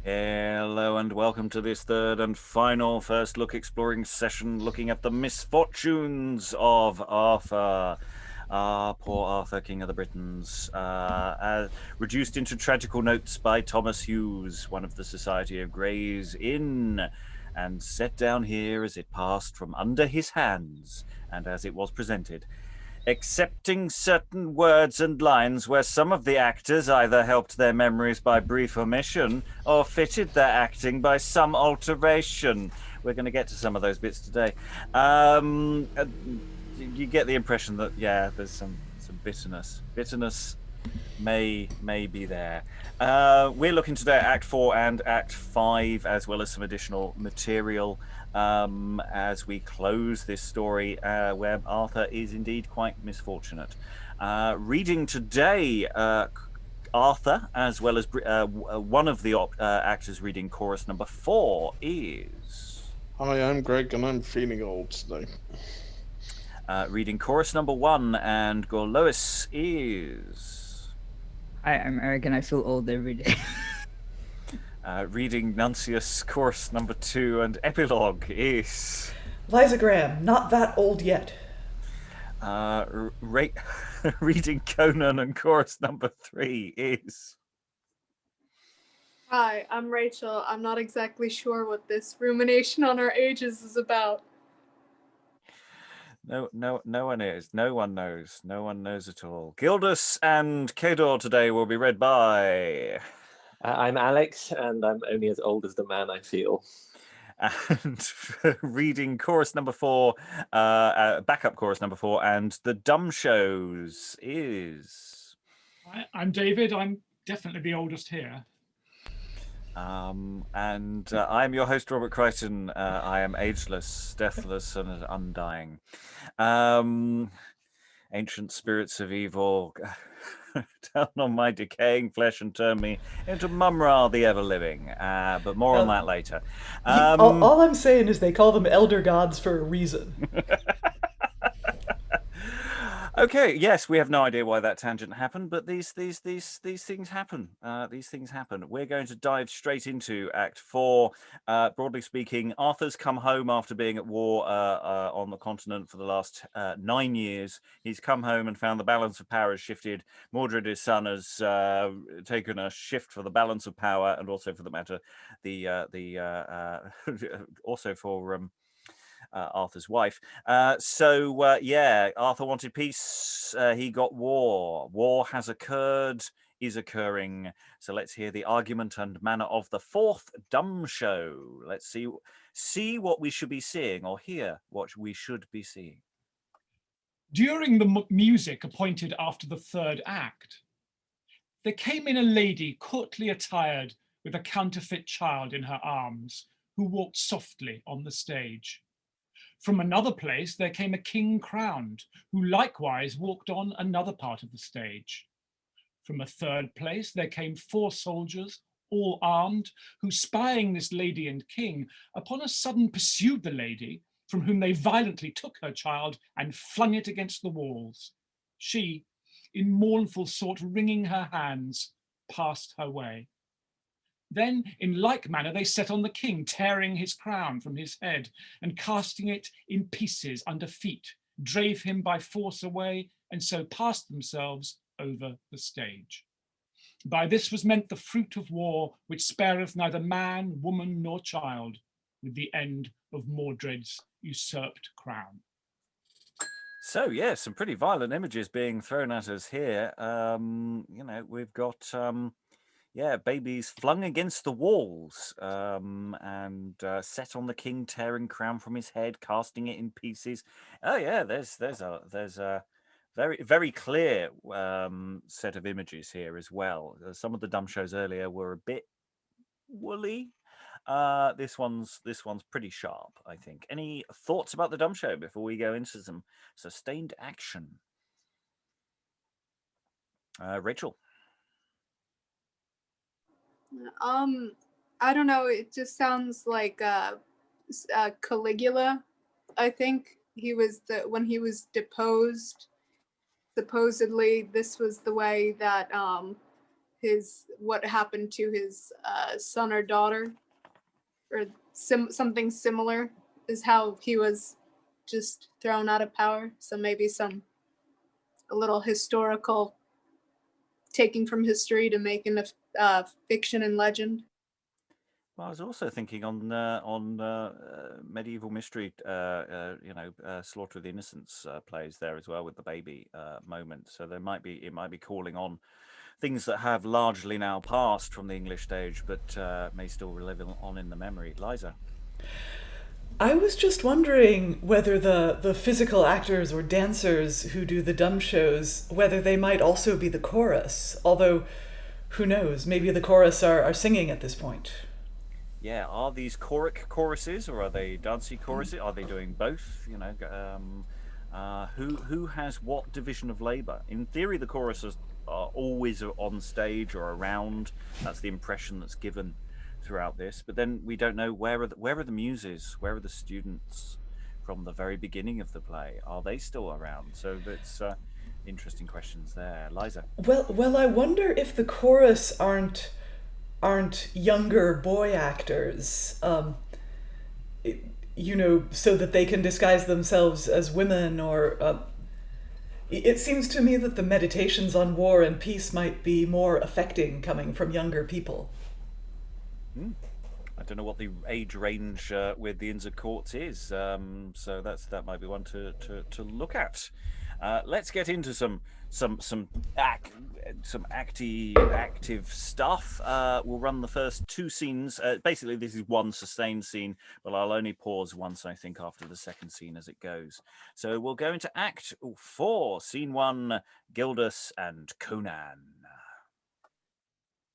Hello and welcome to this third and final first look exploring session looking at the misfortunes of Arthur. Poor Arthur, King of the Britons, reduced into tragical notes by Thomas Hughes, one of the Society of Gray's Inn, and set down here as it passed from under his hands and as it was presented, excepting certain words and lines where some of the actors either helped their memories by brief omission or fitted their acting by some alteration. We're going to get to some of those bits today. You get the impression that, there's some bitterness. Bitterness may be there. We're looking today at Act 4 and Act 5, as well as some additional material as we close this story where Arthur is indeed quite misfortunate. Reading today, Arthur, as well as one of the actors reading chorus number 4 is... Hi, I'm Greg, and I'm feeling old today. Reading chorus number 1 and Gorlois is... Hi, I'm Eric, and I feel old every day. Reading Nuncius chorus number 2 and Epilogue is... Liza Graham, not that old yet. Reading Conan and chorus number 3 is... Hi, I'm Rachael. I'm not exactly sure what this rumination on our ages is about. No one is. No one knows. No one knows at all. Gildas and Cador today will be read by... I'm Alex, and I'm only as old as the man I feel. And reading chorus number 4, backup chorus number 4, and the Dumbshows is... I'm David. I'm definitely the oldest here. I'm your host, Robert Crighton. I am ageless, deathless, and undying. Ancient spirits of evil down on my decaying flesh and turn me into Mumra the ever-living. But more on that later. All I'm saying is they call them elder gods for a reason. Okay, yes, we have no idea why that tangent happened, but these things happen. These things happen. We're going to dive straight into Act 4. Broadly speaking, Arthur's come home after being at war on the continent for the last 9 years. He's come home and found the balance of power has shifted. Mordred, his son, has taken a shift for the balance of power, and also, for the matter, also for Arthur's wife. Arthur wanted peace. He got war. War has occurred, is occurring. So let's hear the argument and manner of the fourth dumb show. Let's see what we should be seeing, or hear what we should be seeing. During the music appointed after the third act, there came in a lady courtly attired with a counterfeit child in her arms, who walked softly on the stage. From another place there came a king crowned, who likewise walked on another part of the stage. From a third place there came 4 soldiers, all armed, who, spying this lady and king, upon a sudden pursued the lady, from whom they violently took her child and flung it against the walls. She, in mournful sort wringing her hands, passed her way. Then, in like manner, they set on the king, tearing his crown from his head and casting it in pieces under feet, drave him by force away, and so passed themselves over the stage. By this was meant the fruit of war, which spareth neither man, woman, nor child, with the end of Mordred's usurped crown. So, yeah, some pretty violent images being thrown at us here. We've got... babies flung against the walls and set on the king, tearing crown from his head, casting it in pieces. Oh yeah, there's a very, very clear set of images here as well. Some of the dumb shows earlier were a bit woolly. This one's pretty sharp, I think. Any thoughts about the dumb show before we go into some sustained action? Rachael. I don't know. It just sounds like Caligula. I think he was when he was deposed. Supposedly, this was the way that what happened to his son or daughter, or something similar, is how he was just thrown out of power. So maybe a little historical taking from history to making a fiction and legend. Well, I was also thinking on medieval mystery, Slaughter of the Innocents plays there as well with the baby moment. So it might be calling on things that have largely now passed from the English stage, but may still live on in the memory. Liza. I was just wondering whether the physical actors or dancers who do the Dumbshows, whether they might also be the chorus. Although, who knows? Maybe the chorus are singing at this point. Yeah, are these choric choruses or are they dancey choruses? Are they doing both? Who has what division of labour? In theory, the choruses are always on stage or around. That's the impression that's given throughout this. But then we don't know where are the muses? Where are the students from the very beginning of the play? Are they still around? So that's interesting questions there, Liza. Well, I wonder if the chorus aren't younger boy actors, so that they can disguise themselves as women, or it seems to me that the meditations on war and peace might be more affecting coming from younger people. I don't know what the age range with the Inns of Courts is, so that might be one to look at. Let's get into some active stuff. We'll run the first two scenes. Basically, this is one sustained scene, but I'll only pause once, I think, after the second scene as it goes. So we'll go into Act 4, Scene 1, Gildas and Conan.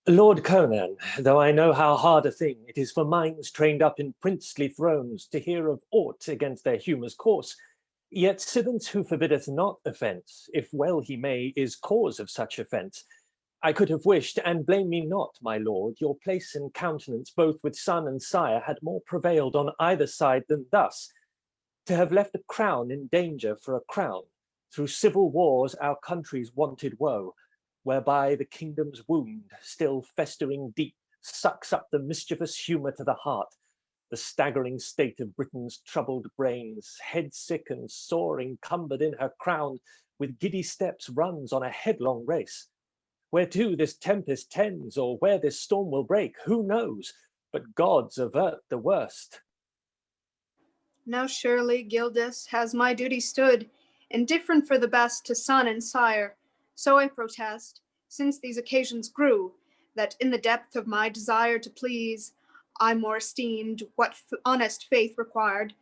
Lord Conan, though I know how hard a thing it is for minds trained up in princely thrones to hear of aught against their humour's course, yet Siddons who forbiddeth not offence, if well he may, is cause of such offence. I could have wished, and blame me not, my lord, your place and countenance both with son and sire had more prevailed on either side than thus, to have left a crown in danger for a crown, through civil wars our country's wonted woe, whereby the kingdom's wound, still festering deep, sucks up the mischievous humour to the heart, the staggering state of Britain's troubled brains, head sick and sore encumbered in her crown, with giddy steps runs on a headlong race. Whereto this tempest tends, or where this storm will break, who knows? But gods avert the worst. Now surely, Gildas, has my duty stood, indifferent for the best to son and sire. So I protest, since these occasions grew, that in the depth of my desire to please, I more esteemed what honest faith required,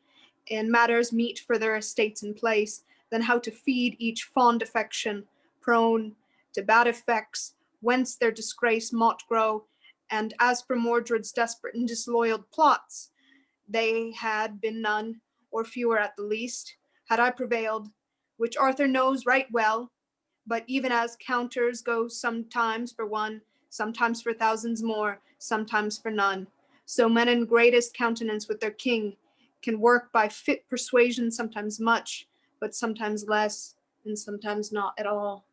in matters meet for their estates and place, than how to feed each fond affection, prone to bad effects, whence their disgrace mought grow. And as for Mordred's desperate and disloyal plots, they had been none, or fewer at the least, had I prevailed, which Arthur knows right well. But even as counters go sometimes for one, sometimes for thousands more, sometimes for none, so men in greatest countenance with their king can work by fit persuasion, sometimes much, but sometimes less, and sometimes not at all.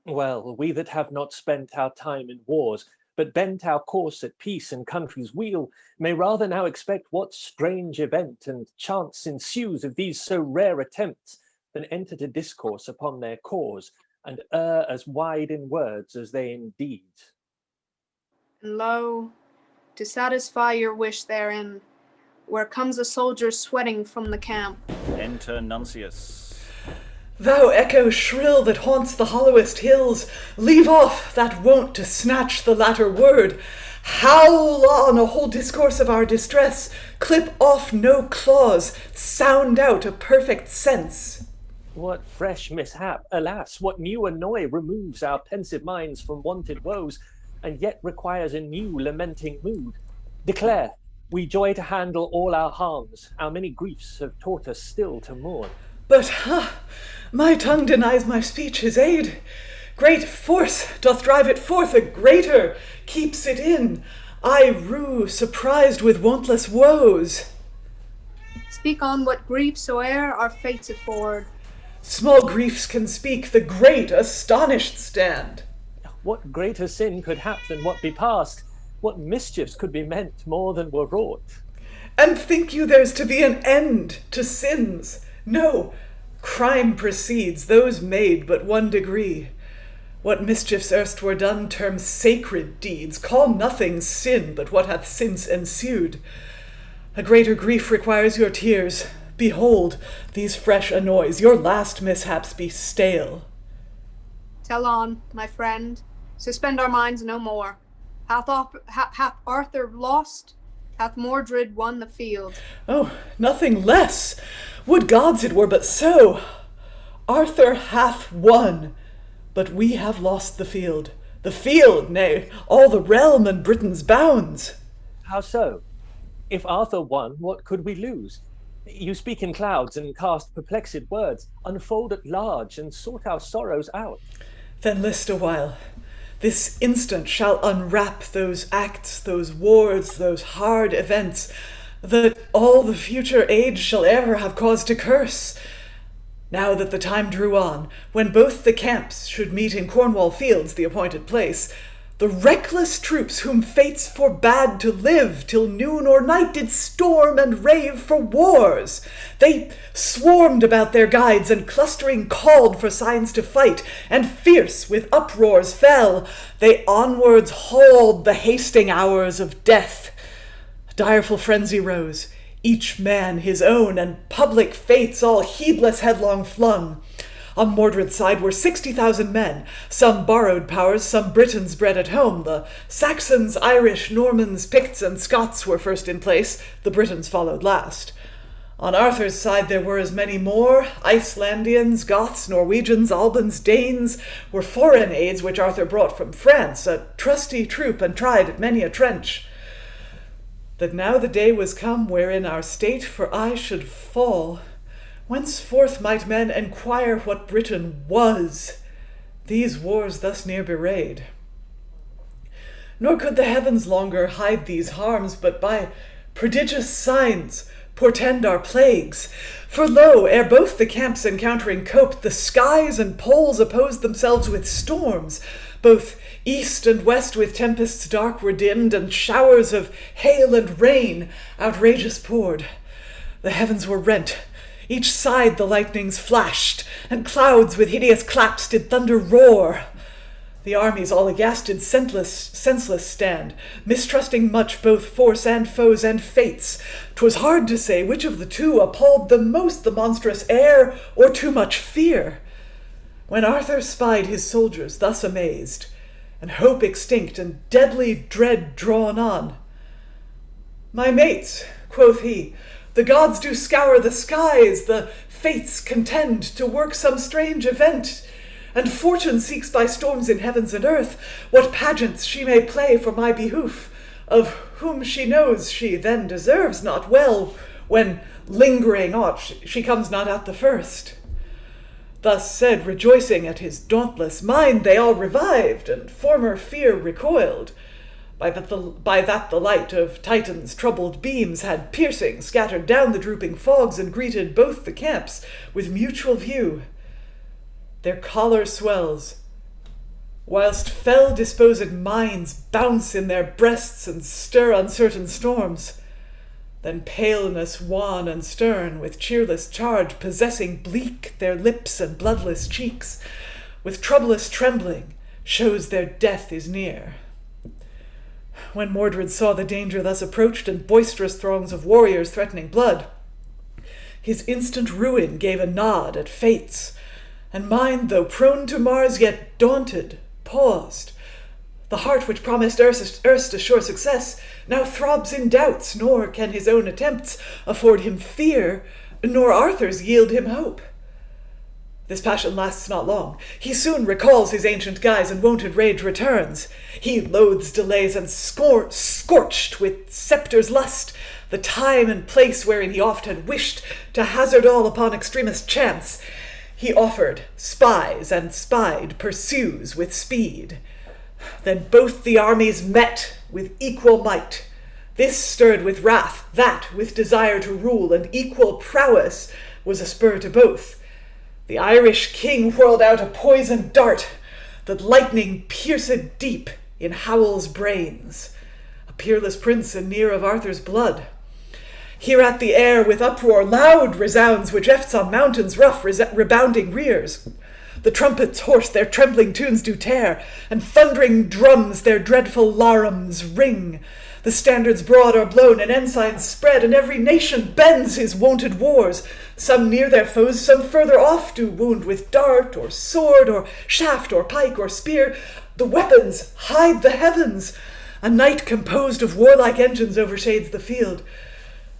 Well, we that have not spent our time in wars, but bent our course at peace and country's weal, may rather now expect what strange event and chance ensues of these so rare attempts, than enter to discourse upon their cause, and err as wide in words as they in deeds. And lo, to satisfy your wish therein, where comes a soldier sweating from the camp. Enter Nuncius. Thou echo shrill that haunts the hollowest hills, leave off that wont to snatch the latter word. Howl on a whole discourse of our distress, clip off no clause, sound out a perfect sense. What fresh mishap, alas, what new annoy removes our pensive minds from wonted woes, and yet requires a new lamenting mood? Declare, we joy to handle all our harms, our many griefs have taught us still to mourn. But, my tongue denies my speech his aid. Great force doth drive it forth, a greater keeps it in. I rue, surprised with wontless woes. Speak on what grief soe'er our fates afford. Small griefs can speak, the great astonished stand. What greater sin could hap than what be past? What mischiefs could be meant more than were wrought? And think you there's to be an end to sins? No, crime precedes those made but one degree. What mischiefs erst were done term sacred deeds, call nothing sin but what hath since ensued. A greater grief requires your tears. Behold, these fresh annoys, your last mishaps be stale. Tell on, my friend. Suspend our minds no more. Hath Arthur lost? Hath Mordred won the field? Oh, nothing less. Would gods it were but so. Arthur hath won, but we have lost the field. The field, nay, all the realm and Britain's bounds. How so? If Arthur won, what could we lose? You speak in clouds and cast perplexed words, unfold at large and sort our sorrows out. Then list a while. This instant shall unwrap those acts, those wars, those hard events, that all the future age shall ever have cause to curse. Now that the time drew on, when both the camps should meet in Cornwall fields, the appointed place, the reckless troops whom fates forbade to live till noon or night did storm and rave for wars. They swarmed about their guides and clustering called for signs to fight, and fierce with uproars fell. They onwards hauled the hasting hours of death. Direful frenzy rose, each man his own, and public fates all heedless headlong flung. On Mordred's side were 60,000 men, some borrowed powers, some Britons bred at home. The Saxons, Irish, Normans, Picts, and Scots were first in place, the Britons followed last. On Arthur's side there were as many more. Icelandians, Goths, Norwegians, Albans, Danes were foreign aids which Arthur brought from France, a trusty troop and tried at many a trench. That now the day was come wherein our state for aye should fall. Whenceforth might men enquire what Britain was, these wars thus near bewrayed? Nor could the heavens longer hide these harms, but by prodigious signs portend our plagues. For lo, ere both the camps encountering coped, the skies and poles opposed themselves with storms. Both east and west with tempests dark were dimmed, and showers of hail and rain outrageous poured. The heavens were rent, each side the lightnings flashed, and clouds with hideous claps did thunder roar. The armies all aghast did senseless stand, mistrusting much both force and foes and fates. 'Twas hard to say which of the two appalled the most, the monstrous air or too much fear. When Arthur spied his soldiers thus amazed, and hope extinct and deadly dread drawn on, "My mates," quoth he, "the gods do scour the skies, the fates contend to work some strange event, and fortune seeks by storms in heavens and earth what pageants she may play for my behoof, of whom she knows she then deserves not well, when lingering aught she comes not at the first." Thus said, rejoicing at his dauntless mind, they all revived, and former fear recoiled. By that the light of Titan's troubled beams had piercing scattered down the drooping fogs, and greeted both the camps with mutual view. Their choler swells, whilst fell disposed minds bounce in their breasts and stir uncertain storms. Then paleness wan and stern, with cheerless charge possessing bleak their lips and bloodless cheeks, with troublous trembling shows their death is near. When Mordred saw the danger thus approached, and boisterous throngs of warriors threatening blood, his instant ruin gave a nod at fates, and mind, though prone to Mars, yet daunted, paused. The heart which promised erst a sure success now throbs in doubts, nor can his own attempts afford him fear, nor Arthur's yield him hope. This passion lasts not long. He soon recalls his ancient guise, and wonted rage returns. He loathes delays, and scorched with scepter's lust, the time and place wherein he oft had wished to hazard all upon extremest chance, he offered, spies, and spied, pursues with speed. Then both the armies met with equal might. This stirred with wrath, that with desire to rule, and equal prowess was a spur to both. The Irish king whirled out a poisoned dart. that lightning pierced deep in Howell's brains, a peerless prince and near of Arthur's blood. Here at the air with uproar loud resounds, which efts on mountains rough rebounding rears. The trumpets hoarse their trembling tunes do tear, and thundering drums their dreadful larums ring. The standards broad are blown, and ensigns spread, and every nation bends his wonted wars. Some near their foes, some further off do wound with dart or sword or shaft or pike or spear. The weapons hide the heavens. A night composed of warlike engines overshades the field.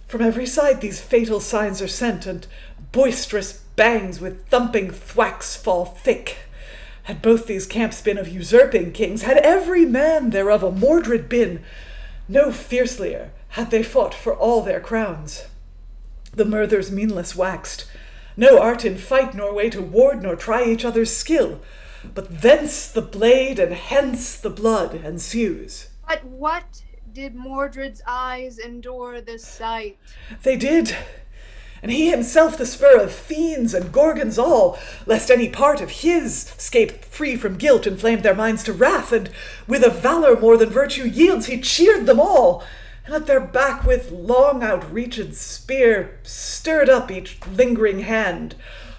From every side these fatal signs are sent, and boisterous bangs with thumping thwacks fall thick. Had both these camps been of usurping kings, had every man thereof a Mordred been, no fiercelier had they fought for all their crowns. The murthers meanless waxed, no art in fight, nor way to ward, nor try each other's skill, but thence the blade and hence the blood ensues. But what did Mordred's eyes endure this sight? They did, and he himself the spur of fiends and gorgons all, lest any part of his scape free from guilt inflamed their minds to wrath, and with a valor more than virtue yields he cheered them all, and at their back with long outreached spear stirred up each lingering hand.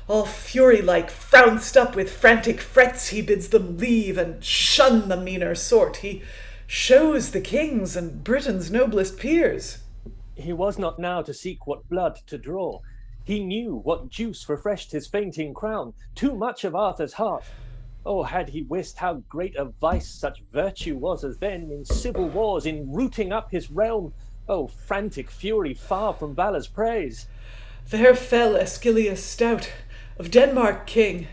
All fury-like, frounced up with frantic frets, he bids them leave and shun the meaner sort. He shows the kings and Britain's noblest peers. He was not now to seek what blood to draw. He knew what juice refreshed his fainting crown, too much of Arthur's heart. Oh, had he wist how great a vice such virtue was as then in civil wars, in rooting up his realm, oh, frantic fury far from valor's praise. There fell Aeschylus stout, of Denmark king,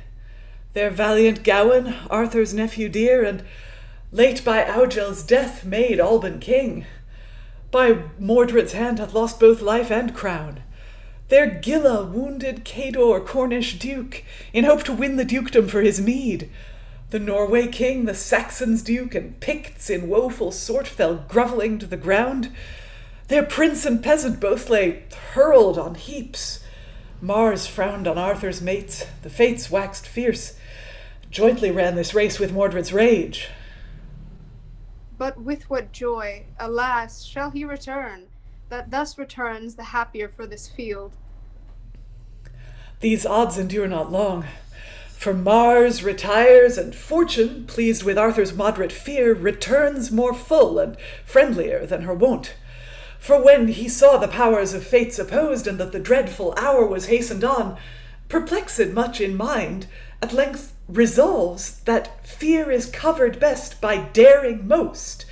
there valiant Gawain, Arthur's nephew dear, and late by Augel's death made Alban king. By Mordred's hand hath lost both life and crown. There Gilla wounded Cador, Cornish duke, in hope to win the dukedom for his meed. The Norway king, the Saxons duke, and Picts in woeful sort fell grovelling to the ground. There prince and peasant both lay hurled on heaps. Mars frowned on Arthur's mates, the fates waxed fierce. Jointly ran this race with Mordred's rage. But with what joy, alas, shall he return, that thus returns the happier for this field? These odds endure not long, for Mars retires, and Fortune, pleased with Arthur's moderate fear, returns more full and friendlier than her wont. For when he saw the powers of fates opposed, and that the dreadful hour was hastened on, perplexed much in mind, at length resolves that fear is covered best by daring most.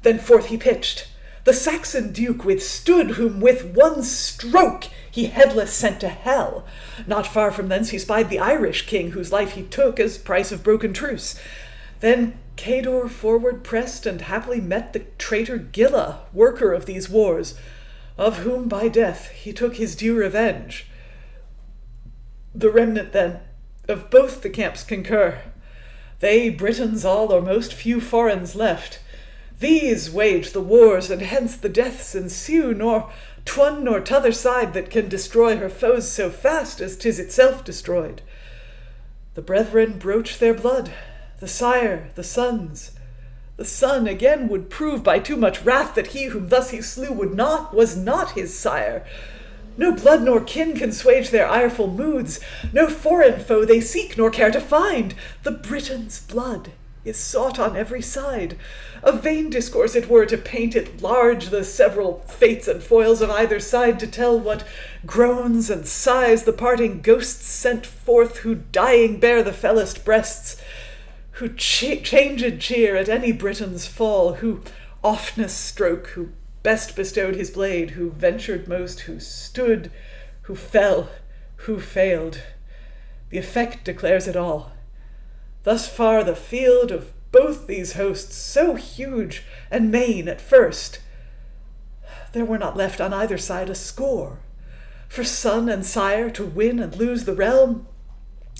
Then forth he pitched. The Saxon duke withstood, whom with one stroke he headless sent to hell. Not far from thence he spied the Irish king, whose life he took as price of broken truce. Then Cador forward pressed, and happily met the traitor Gilla, worker of these wars, of whom by death he took his due revenge. The remnant, then, of both the camps concur. They, Britons all, or most few foreigns left. These wage the wars, and hence the deaths ensue, nor t'one nor t'other side that can destroy her foes so fast as 'tis itself destroyed. The brethren broach their blood, the sire, the sons. The son again would prove by too much wrath that he whom thus he slew was not his sire. No blood nor kin can swage their ireful moods. No foreign foe they seek nor care to find. The Briton's blood is sought on every side. A vain discourse it were to paint at large the several fates and foils of either side, to tell what groans and sighs the parting ghosts sent forth, who dying bare the fellest breasts, who changed cheer at any Briton's fall, who oftnest stroke, who best bestowed his blade, who ventured most, who stood, who fell, who failed. The effect declares it all. Thus far the field of both these hosts, so huge and main at first, there were not left on either side a score. For son and sire to win and lose the realm,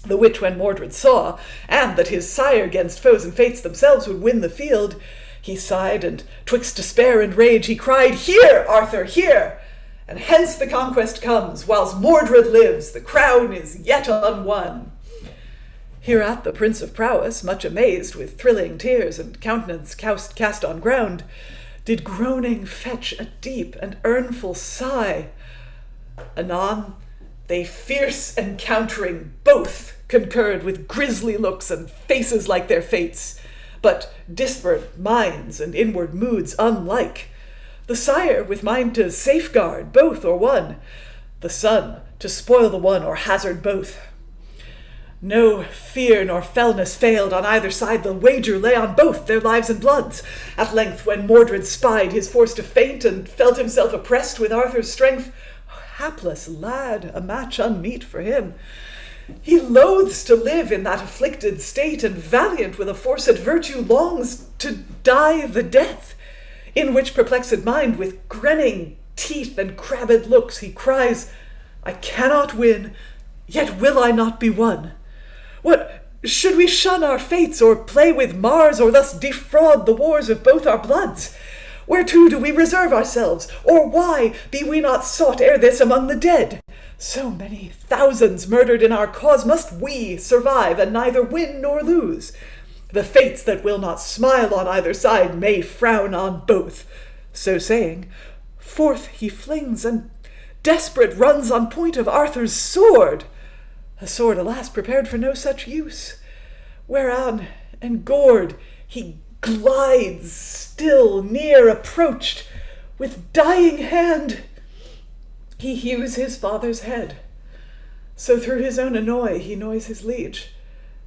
the which when Mordred saw, and that his sire gainst foes and fates themselves would win the field, he sighed, and twixt despair and rage he cried, "Here, Arthur, here! And hence the conquest comes, whilst Mordred lives, the crown is yet unwon." Hereat the Prince of Prowess, much amazed, with thrilling tears and countenance cast on ground, did groaning fetch a deep and earnful sigh. Anon, they fierce encountering both concurred with grisly looks and faces like their fates, but disparate minds and inward moods unlike. The sire with mind to safeguard both or one, the son to spoil the one or hazard both. No fear nor fellness failed on either side, the wager lay on both their lives and bloods. At length, when Mordred spied his force to faint, and felt himself oppressed with Arthur's strength, hapless lad, a match unmeet for him. He loathes to live in that afflicted state, and valiant with a forced virtue longs to die the death, in which perplexed mind, with grinning teeth and crabbed looks, he cries, I cannot win, yet will I not be won. What, should we shun our fates, or play with Mars, or thus defraud the wars of both our bloods? Whereto do we reserve ourselves, or why be we not sought ere this among the dead? So many thousands murdered in our cause, must we survive, and neither win nor lose? The fates that will not smile on either side may frown on both. So saying, forth he flings, and desperate runs on point of Arthur's sword. A sword, alas, prepared for no such use. Whereon, engored, he glides, still near approached, with dying hand. He hews his father's head. So through his own annoy he annoys his liege,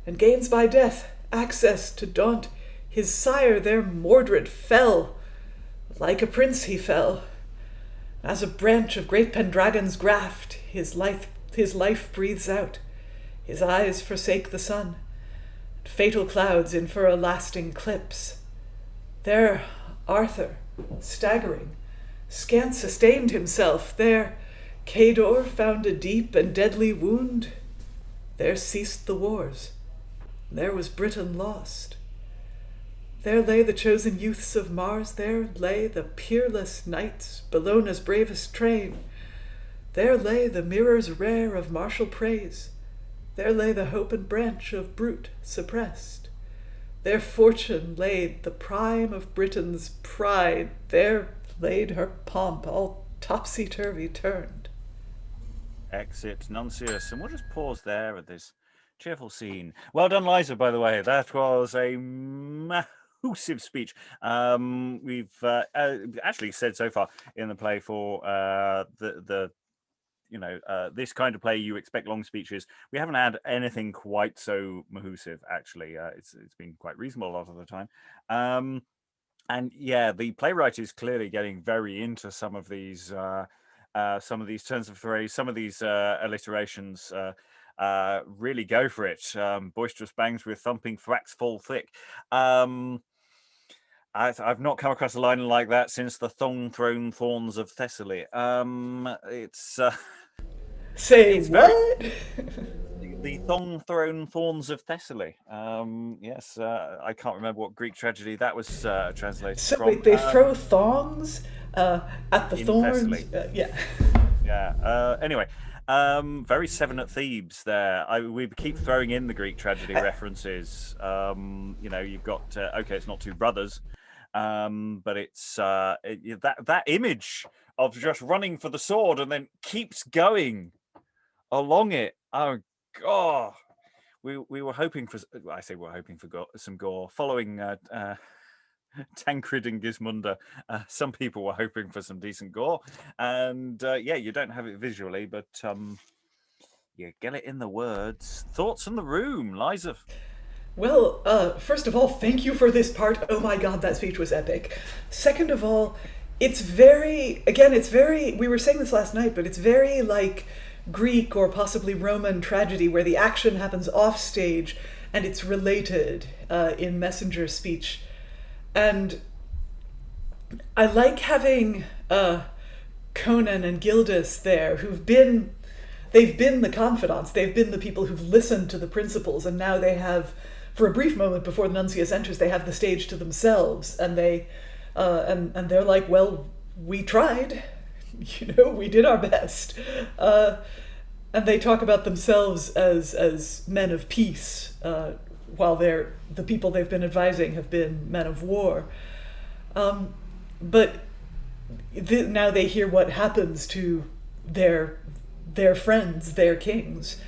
and gains by death access to daunt his sire. There Mordred fell. Like a prince he fell. As a branch of great Pendragon's graft, his life breathes out. His eyes forsake the sun, and fatal clouds infer a lasting clips. There Arthur, staggering, scant sustained himself. There Cador found a deep and deadly wound. There ceased the wars. There was Britain lost. There lay the chosen youths of Mars. There lay the peerless knights, Bellona's bravest train. There lay the mirrors rare of martial praise. There lay the hope and branch of Brute suppressed. There Fortune laid the prime of Britain's pride. There laid her pomp all topsy-turvy turned. Exit Nuncius, and we'll just pause there at this cheerful scene. Well done, Liza, by the way. That was a massive speech. We've actually said so far in the play for this kind of play, you expect long speeches. We haven't had anything quite so mahoosive, actually. It's been quite reasonable a lot of the time. And yeah, the playwright is clearly getting very into some of these turns of phrase, some of these alliterations. Really go for it. Boisterous bangs with thumping thwacks fall thick. I've not come across a line like that since the thong-thrown thorns of Thessaly. It's Say it's what? The thong-thrown thorns of Thessaly. Yes, I can't remember what Greek tragedy that was translated So from. wait, they throw thongs at the in thorns? Thessaly. Yeah. Yeah. Anyway, very Seven at Thebes there. We keep throwing in the Greek tragedy references. You've got okay, it's not two brothers, but it's that image of just running for the sword and then keeps going along it. Oh God, we were hoping for. I say we're hoping for some gore following. Tancred and Gismunda. Some people were hoping for some decent gore, and you don't have it visually, but you get it in the words. Thoughts from the room, Liza? Well, first of all, thank you for this part. Oh my God, that speech was epic. Second of all, it's very, we were saying this last night, but it's very like Greek or possibly Roman tragedy where the action happens off stage and it's related in messenger speech. And I like having Conan and Gildas there, they've been the confidants, they've been the people who've listened to the principals, and now they have, for a brief moment before the Nuncius enters, they have the stage to themselves, and they and they're like, well, we tried, we did our best. And they talk about themselves as men of peace, while the people they've been advising have been men of war. But now they hear what happens to their friends, their kings.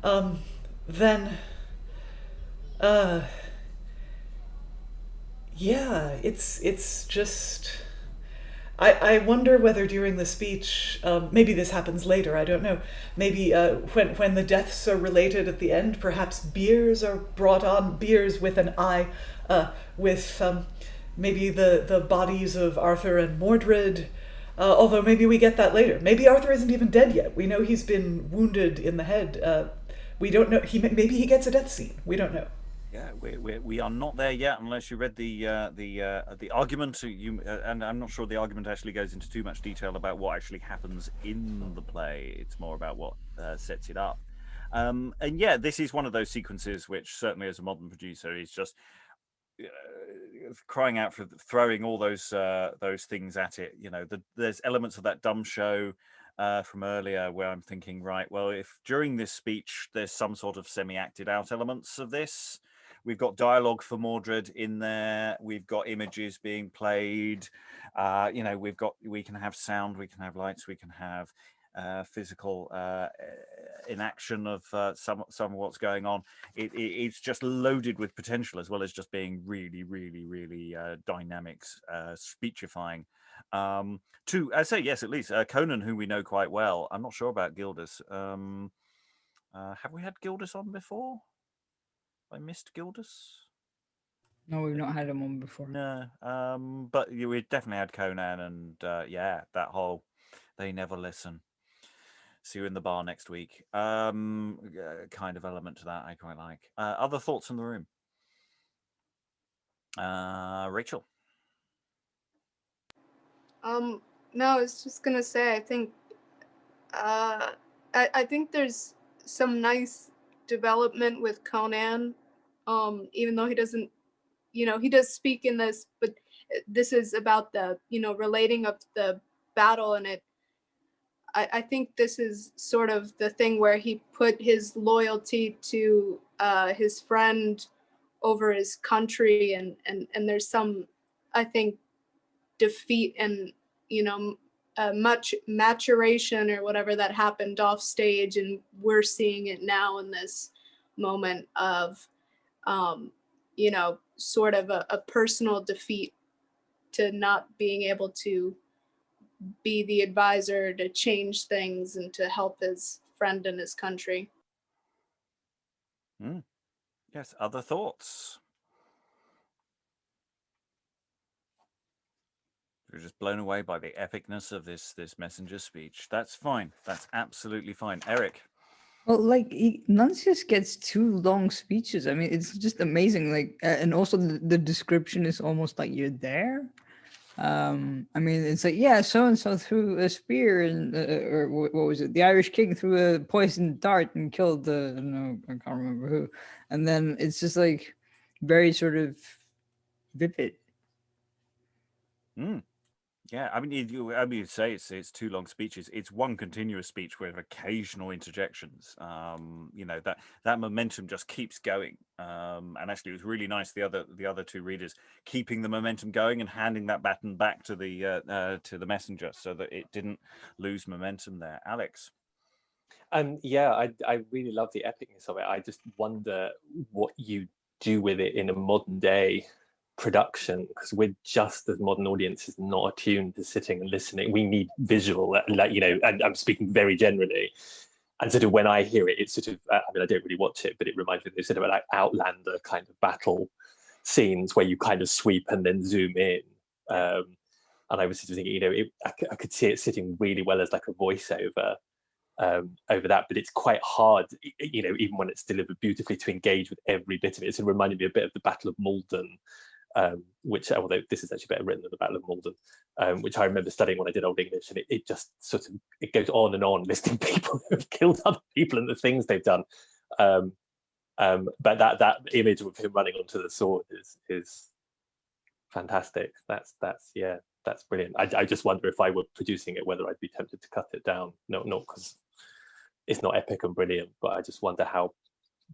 Then, yeah, it's just. I wonder whether during the speech, maybe this happens later, I don't know. Maybe when the deaths are related at the end, perhaps beers are brought on, beers with an I, with maybe the bodies of Arthur and Mordred, although maybe we get that later. Maybe Arthur isn't even dead yet. We know he's been wounded in the head. We don't know. Maybe he gets a death scene. We don't know. Yeah, we are not there yet, unless you read the argument. And I'm not sure the argument actually goes into too much detail about what actually happens in the play. It's more about what sets it up. And yeah, this is one of those sequences which certainly, as a modern producer, is just crying out for throwing all those things at it. You know, there's elements of that dumb show from earlier where I'm thinking, right, well, if during this speech there's some sort of semi-acted out elements of this. We've got dialogue for Mordred in there. We've got images being played. You know, we can have sound, we can have lights, we can have physical inaction of some of what's going on. It's just loaded with potential, as well as just being really, really, really dynamic, speechifying. To I say yes, at least Conan, who we know quite well. I'm not sure about Gildas. Have we had Gildas on before? I missed Gildas. No, we've not had him on before. No, but we definitely had Conan, and yeah, that whole "they never listen." See you in the bar next week. Kind of element to that I quite like. Other thoughts in the room? Rachael. No, I was just gonna say, I think I think there's some nice development with Conan, even though he doesn't, he does speak in this, but this is about the, relating of the battle, and I think this is sort of the thing where he put his loyalty to his friend over his country, and there's some, I think, defeat and, much maturation or whatever that happened off stage, and we're seeing it now in this moment of sort of a personal defeat to not being able to be the advisor to change things and to help his friend and his country. Yes, other thoughts? You're just blown away by the epicness of this messenger speech. That's fine. That's absolutely fine. Eric. Well, like Nuncius gets 2 long speeches. I mean, it's just amazing. Like, and also the description is almost like you're there. I mean, it's like, yeah, so and so threw a spear, and or what was it? The Irish king threw a poisoned dart and killed no, I can't remember who. And then it's just like very sort of vivid. Yeah, I mean, you'd say it's 2 long speeches. It's one continuous speech with occasional interjections. That momentum just keeps going. And actually, it was really nice the other 2 readers keeping the momentum going and handing that baton back to the messenger so that it didn't lose momentum there. Alex. Yeah, I really love the epicness of it. I just wonder what you do with it in a modern day production, because we're just, as modern audiences, not attuned to sitting and listening. We need visual, and I'm speaking very generally. And sort of when I hear it, it's sort of, I mean, I don't really watch it, but it reminds me of sort of like Outlander kind of battle scenes where you kind of sweep and then zoom in. And I was sort of thinking, I could see it sitting really well as like a voiceover over that, but it's quite hard, even when it's delivered beautifully, to engage with every bit of it. It reminded me a bit of the Battle of Malden, which, although this is actually better written than the Battle of Malden, which I remember studying when I did Old English, and it just sort of, it goes on and on listing people who have killed other people and the things they've done. But that image of him running onto the sword is fantastic. That's brilliant. I just wonder if I were producing it, whether I'd be tempted to cut it down. Not because it's not epic and brilliant, but I just wonder how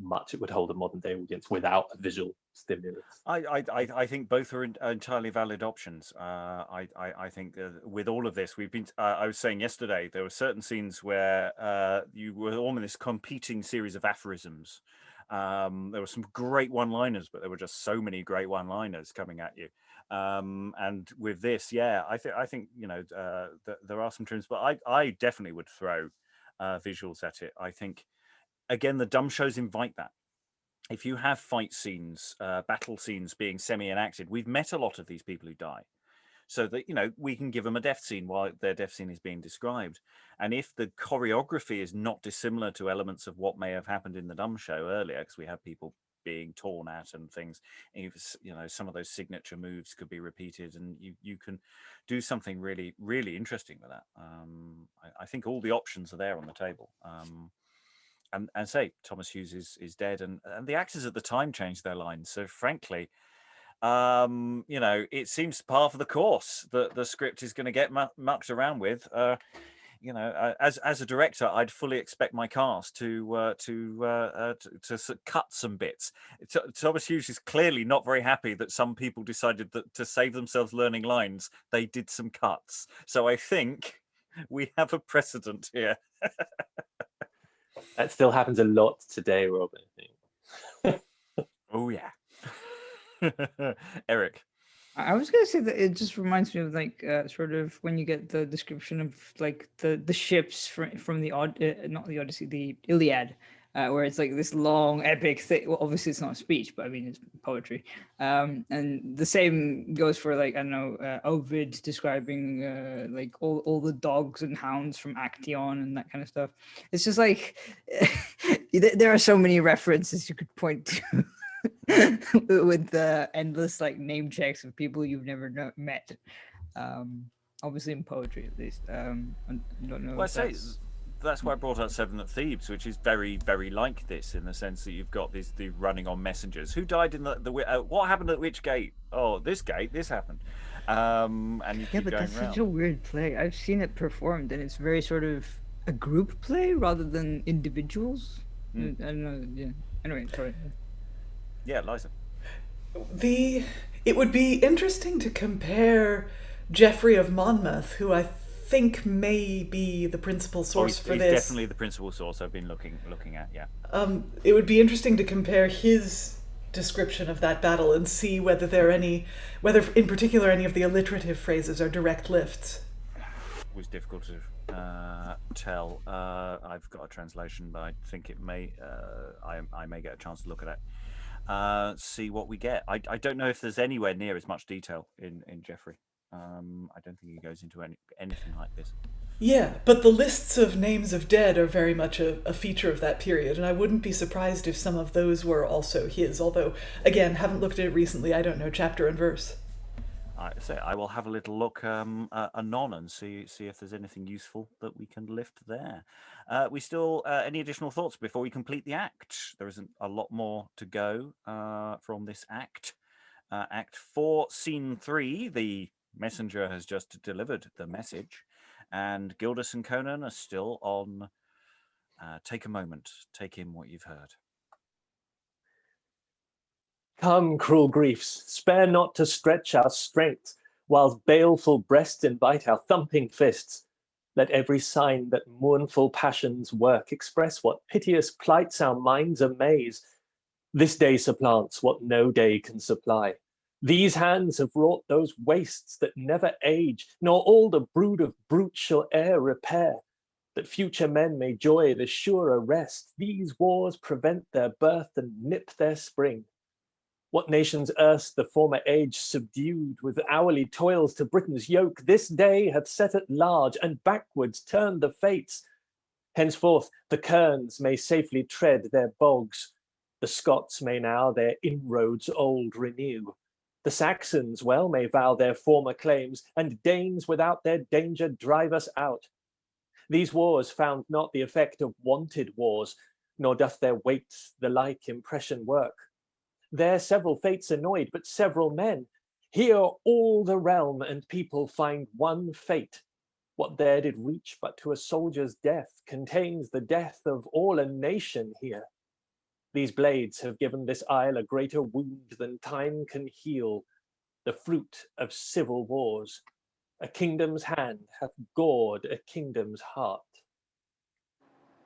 much it would hold a modern day audience without a visual stimulus. I think both are entirely valid options. I think with all of this, we've been. I was saying yesterday there were certain scenes where you were all in this competing series of aphorisms. There were some great one-liners, but there were just so many great one-liners coming at you. And with this, yeah, I think there are some trims, but I definitely would throw visuals at it. I think again the Dumbshows invite that. If you have fight scenes, battle scenes being semi-enacted, we've met a lot of these people who die, so that we can give them a death scene while their death scene is being described. And if the choreography is not dissimilar to elements of what may have happened in the Dumb Show earlier, because we have people being torn at and things, some of those signature moves could be repeated, and you can do something really, really interesting with that. I think all the options are there on the table. And say Thomas Hughes is dead, and the actors at the time changed their lines. So frankly, it seems par for the course that the script is going to get mucked around with. As a director, I'd fully expect my cast to cut some bits. Thomas Hughes is clearly not very happy that some people decided that to save themselves learning lines, they did some cuts. So I think we have a precedent here. That still happens a lot today, Robert, I think. Oh, yeah. Eric. I was gonna say that it just reminds me of sort of when you get the description of like the ships from the not the Odyssey, the Iliad, where it's like this long epic thing. Well, obviously it's not a speech, but I mean it's poetry. And the same goes for like, I don't know, Ovid describing like all the dogs and hounds from Actaeon and that kind of stuff. It's just like there are so many references you could point to. With the endless like name checks of people you've never met, obviously in poetry at least. I don't know. Well, that's why I brought up Seven at Thebes, which is very, very like this in the sense that you've got the running on messengers. Who died in the what happened at which gate? Oh, this gate. This happened. And you keep but going that's around. such a weird play. I've seen it performed, and it's very sort of a group play rather than individuals. I don't know. Yeah. Anyway, sorry. Yeah, Liza. It would be interesting to compare Geoffrey of Monmouth, who I think may be the principal source for he's this. Definitely the principal source I've been looking at. Yeah. It would be interesting to compare his description of that battle and see whether whether in particular any of the alliterative phrases are direct lifts. It was difficult to tell. I've got a translation, but I think it may. I may get a chance to look at it. See what we get. I don't know if there's anywhere near as much detail in Geoffrey. I don't think he goes into anything like this. Yeah, but the lists of names of dead are very much a feature of that period, and I wouldn't be surprised if some of those were also his, although, again, haven't looked at it recently, I don't know chapter and verse. I will have a little look anon and see if there's anything useful that we can lift there. We still any additional thoughts before we complete the act? There isn't a lot more to go from this act. Act 4, Scene 3. The messenger has just delivered the message, and Gildas and Conan are still on. Take a moment. Take in what you've heard. Come, cruel griefs, spare not to stretch our strength, whilst baleful breasts invite our thumping fists. Let every sign that mournful passions work express what piteous plights our minds amaze. This day supplants what no day can supply. These hands have wrought those wastes that never age, nor all the brood of brutes shall e'er repair. That future men may joy the surer rest, these wars prevent their birth and nip their spring. What nations erst the former age subdued, with hourly toils to Britain's yoke, this day hath set at large, and backwards turned the fates. Henceforth the kerns may safely tread their bogs, the Scots may now their inroads old renew. The Saxons well may vow their former claims, and Danes without their danger drive us out. These wars found not the effect of wonted wars, nor doth their weight the like impression work. There several fates annoyed, but several men. Here all the realm and people find one fate. What there did reach but to a soldier's death contains the death of all a nation here. These blades have given this isle a greater wound than time can heal, the fruit of civil wars. A kingdom's hand hath gored a kingdom's heart.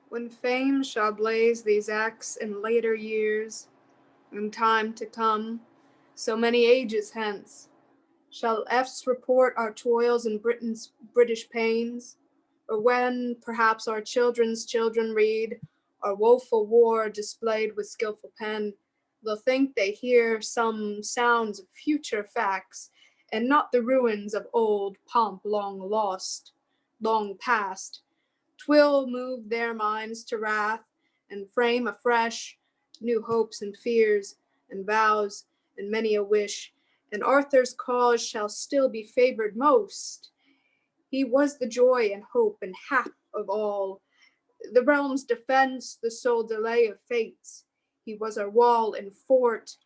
When fame shall blaze these acts in later years, in time to come, so many ages hence, shall F's report our toils and Britain's British pains, or when perhaps our children's children read our woeful war displayed with skillful pen, they'll think they hear some sounds of future facts, and not the ruins of old pomp long lost, long past. 'Twill move their minds to wrath, and frame afresh new hopes and fears, and vows, and many a wish, and Arthur's cause shall still be favored most. He was the joy and hope and hap of all, the realm's defense, the sole delay of fates. He was our wall and fort.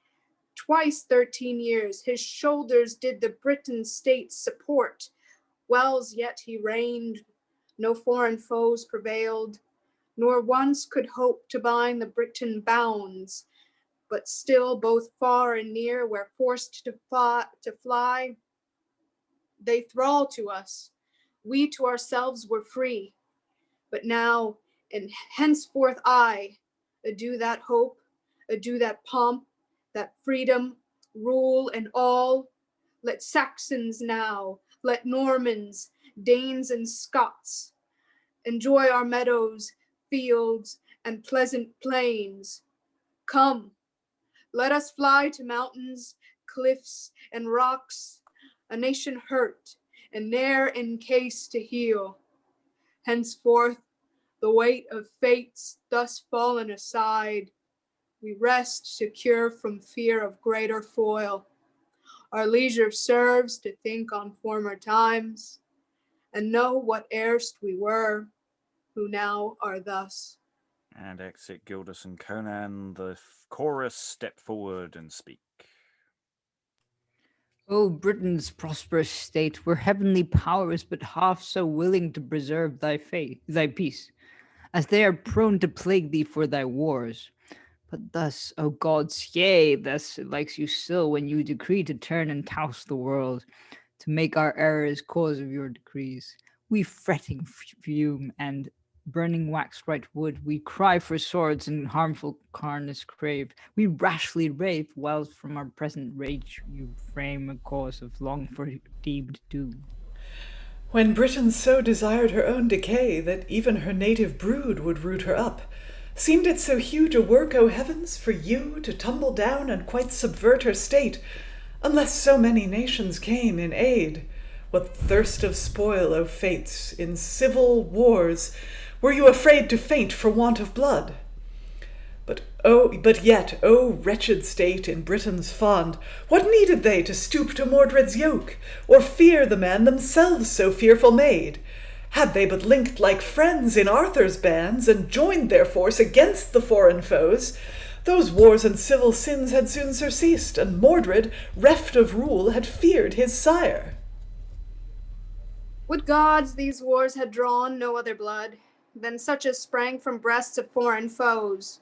Twice 13 years his shoulders did the Britain state support. Whiles yet he reigned, no foreign foes prevailed, nor once could hope to bind the Britain bounds. But still both far and near, where forced to fly, they thrall to us. We to ourselves were free. But now, and henceforth adieu that hope, adieu that pomp, that freedom, rule and all. Let Saxons now, let Normans, Danes and Scots enjoy our meadows, fields, and pleasant plains. Come, let us fly to mountains, cliffs, and rocks, a nation hurt, and ne'er in case to heal. Henceforth, the weight of fates thus fallen aside, we rest secure from fear of greater foil. Our leisure serves to think on former times, and know what erst we were, who now are thus. And exit Gildas and Conan. The chorus step forward and speak. O Britain's prosperous state, where heavenly powers but half so willing to preserve thy peace, as they are prone to plague thee for thy wars. But thus, O gods, yea, thus it likes you still when you decree to turn and touse the world, to make our errors cause of your decrees. We fretting fume and burning wax right wood, we cry for swords and harmful carnage crave. We rashly rave, while from our present rage you frame a cause of long foredeemed doom. When Britain so desired her own decay that even her native brood would root her up, seemed it so huge a work, O heavens, for you to tumble down and quite subvert her state, unless so many nations came in aid? What thirst of spoil, O fates, in civil wars, were you afraid to faint for want of blood? But yet, O wretched state in Britain's fond, what needed they to stoop to Mordred's yoke, or fear the man themselves so fearful made? Had they but linked like friends in Arthur's bands, and joined their force against the foreign foes, those wars and civil sins had soon surceased, and Mordred, reft of rule, had feared his sire. Would gods these wars had drawn no other blood than such as sprang from breasts of foreign foes,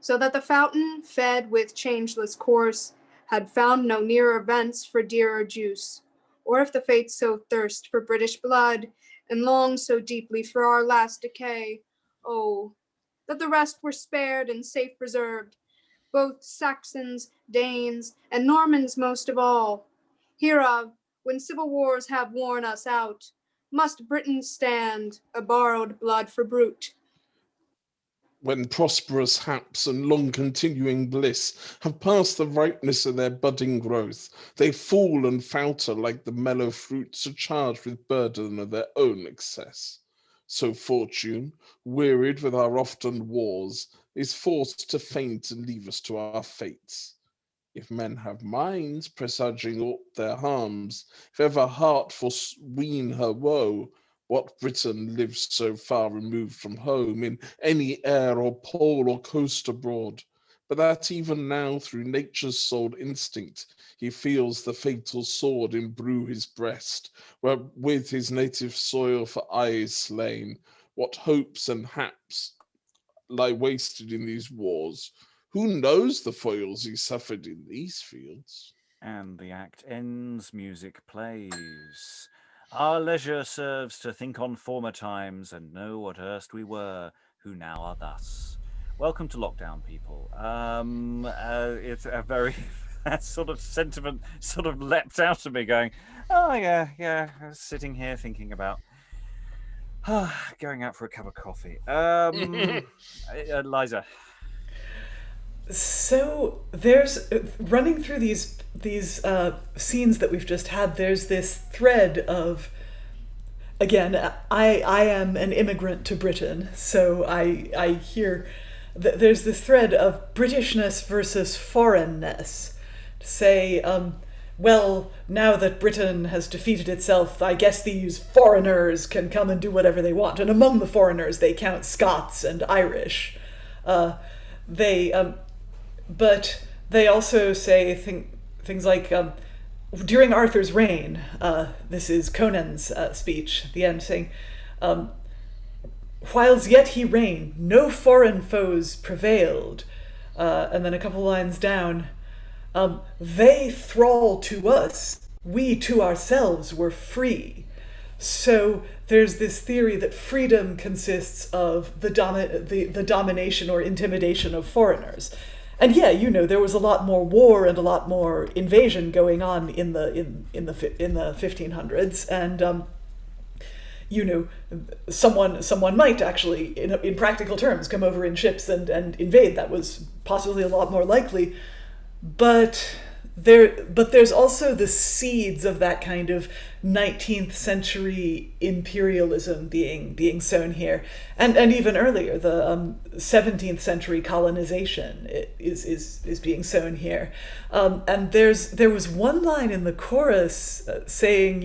so that the fountain, fed with changeless course, had found no nearer vents for dearer juice, or if the fates so thirst for British blood, and long so deeply for our last decay, oh, that the rest were spared and safe preserved, both Saxons, Danes, and Normans most of all. Hereof, when civil wars have worn us out, must Britain stand a borrowed blood for brute. When prosperous haps and long-continuing bliss have passed the ripeness of their budding growth, they fall and falter like the mellow fruits are charged with burden of their own excess. So fortune, wearied with our often wars, is forced to faint and leave us to our fates. If men have minds presaging aught their harms, if ever heart foreseen her woe, what Britain lives so far removed from home, in any air or pole or coast abroad? but that even now, through nature's sole instinct, he feels the fatal sword imbrue his breast, where with his native soil for aye slain, what hopes and haps lie wasted in these wars. Who knows the foils he suffered in these fields? And the act ends, music plays. Our leisure serves to think on former times and know what erst we were, who now are thus. Welcome to lockdown, people. It's a very that sort of sentiment sort of leapt out of me, going, "Oh yeah." I was sitting here thinking about going out for a cup of coffee. Liza. So there's running through these scenes that we've just had. There's this thread of, again, I am an immigrant to Britain, so I hear that there's this thread of Britishness versus foreignness. Say, well, now that Britain has defeated itself, I guess these foreigners can come and do whatever they want. And among the foreigners, they count Scots and Irish. But they also say things like, during Arthur's reign, this is Conan's speech at the end, saying, whiles yet he reigned, no foreign foes prevailed. And then a couple lines down, they thrall to us, we to ourselves were free. So there's this theory that freedom consists of the domination or intimidation of foreigners. And yeah, there was a lot more war and a lot more invasion going on in the 1500s, and someone might actually, in practical terms, come over in ships and invade. That was possibly a lot more likely, but there's also the seeds of that kind of 19th century imperialism being sown here, and even earlier, the 17th century colonization is being sown here, and there was one line in the chorus saying,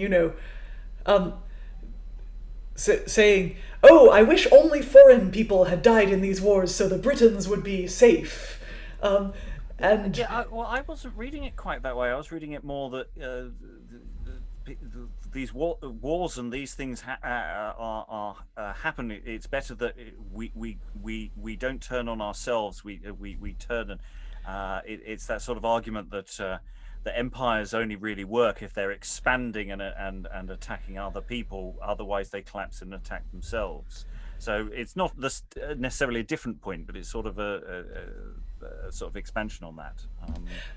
saying, "Oh, I wish only foreign people had died in these wars, so the Britons would be safe." And yeah, I wasn't reading it quite that way. I was reading it more that these wars and these things are happening. It's better that we don't turn on ourselves. We turn, and it's that sort of argument that empires only really work if they're expanding and attacking other people. Otherwise, they collapse and attack themselves. So it's not necessarily a different point, but it's sort of a sort of expansion on that.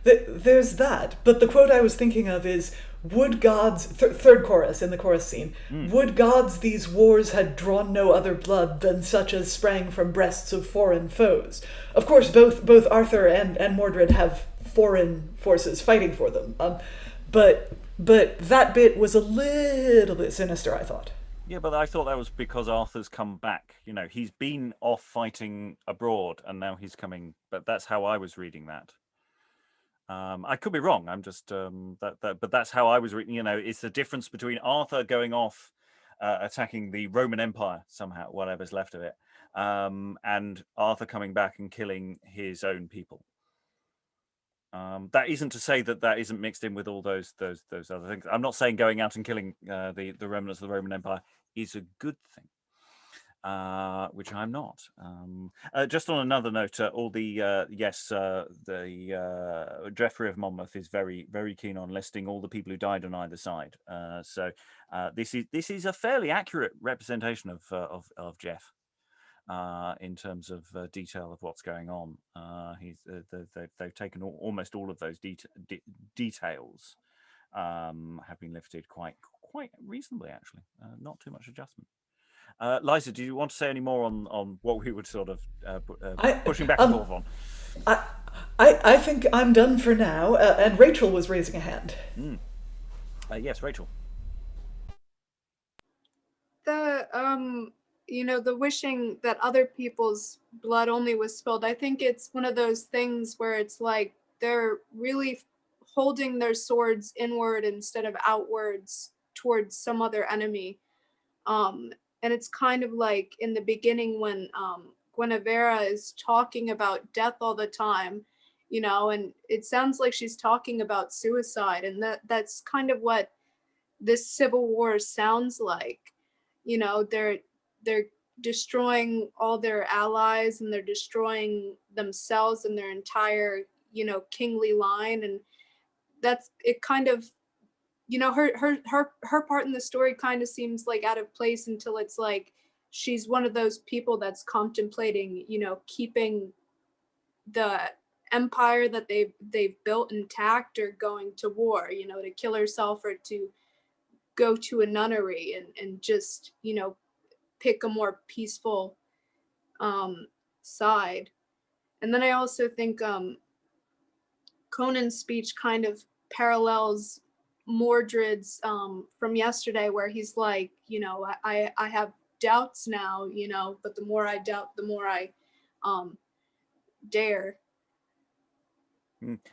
There's that, but the quote I was thinking of is, would gods, third chorus in the chorus scene, would gods these wars had drawn no other blood than such as sprang from breasts of foreign foes. Of course, both Arthur and Mordred have foreign forces fighting for them, but that bit was a little bit sinister, I thought. Yeah, but I thought that was because Arthur's come back. He's been off fighting abroad, and now he's coming. But that's how I was reading that. I could be wrong. I'm just but that's how I was reading. It's the difference between Arthur going off, attacking the Roman Empire somehow, whatever's left of it, and Arthur coming back and killing his own people. That isn't to say that isn't mixed in with all those other things. I'm not saying going out and killing the remnants of the Roman Empire is a good thing, which I'm not. Just on another note, all the Geoffrey of Monmouth is very, very keen on listing all the people who died on either side. So this is a fairly accurate representation of Geoff. In terms of detail of what's going on, they've taken almost all of those details have been lifted quite reasonably, actually. Not too much adjustment. Liza, do you want to say any more on what we would sort of pushing back and forth on? I think I'm done for now. And Rachael was raising a hand. Yes, Rachael. The wishing that other people's blood only was spilled, I think it's one of those things where it's like they're really holding their swords inward instead of outwards towards some other enemy. And it's kind of like in the beginning when Guinevere is talking about death all the time, you know, and it sounds like she's talking about suicide, and that's kind of what this civil war sounds like. You know, they're destroying all their allies, and they're destroying themselves and their entire, you know, kingly line. And that's it. Kind of, you know, her part in the story kind of seems like out of place until it's like she's one of those people that's contemplating, you know, keeping the empire that they've built intact, or going to war, you know, to kill herself or to go to a nunnery and just, you know, pick a more peaceful side. And then I also think Conan's speech kind of parallels Mordred's from yesterday, where he's like, you know, I have doubts now, you know, but the more I doubt, the more I dare.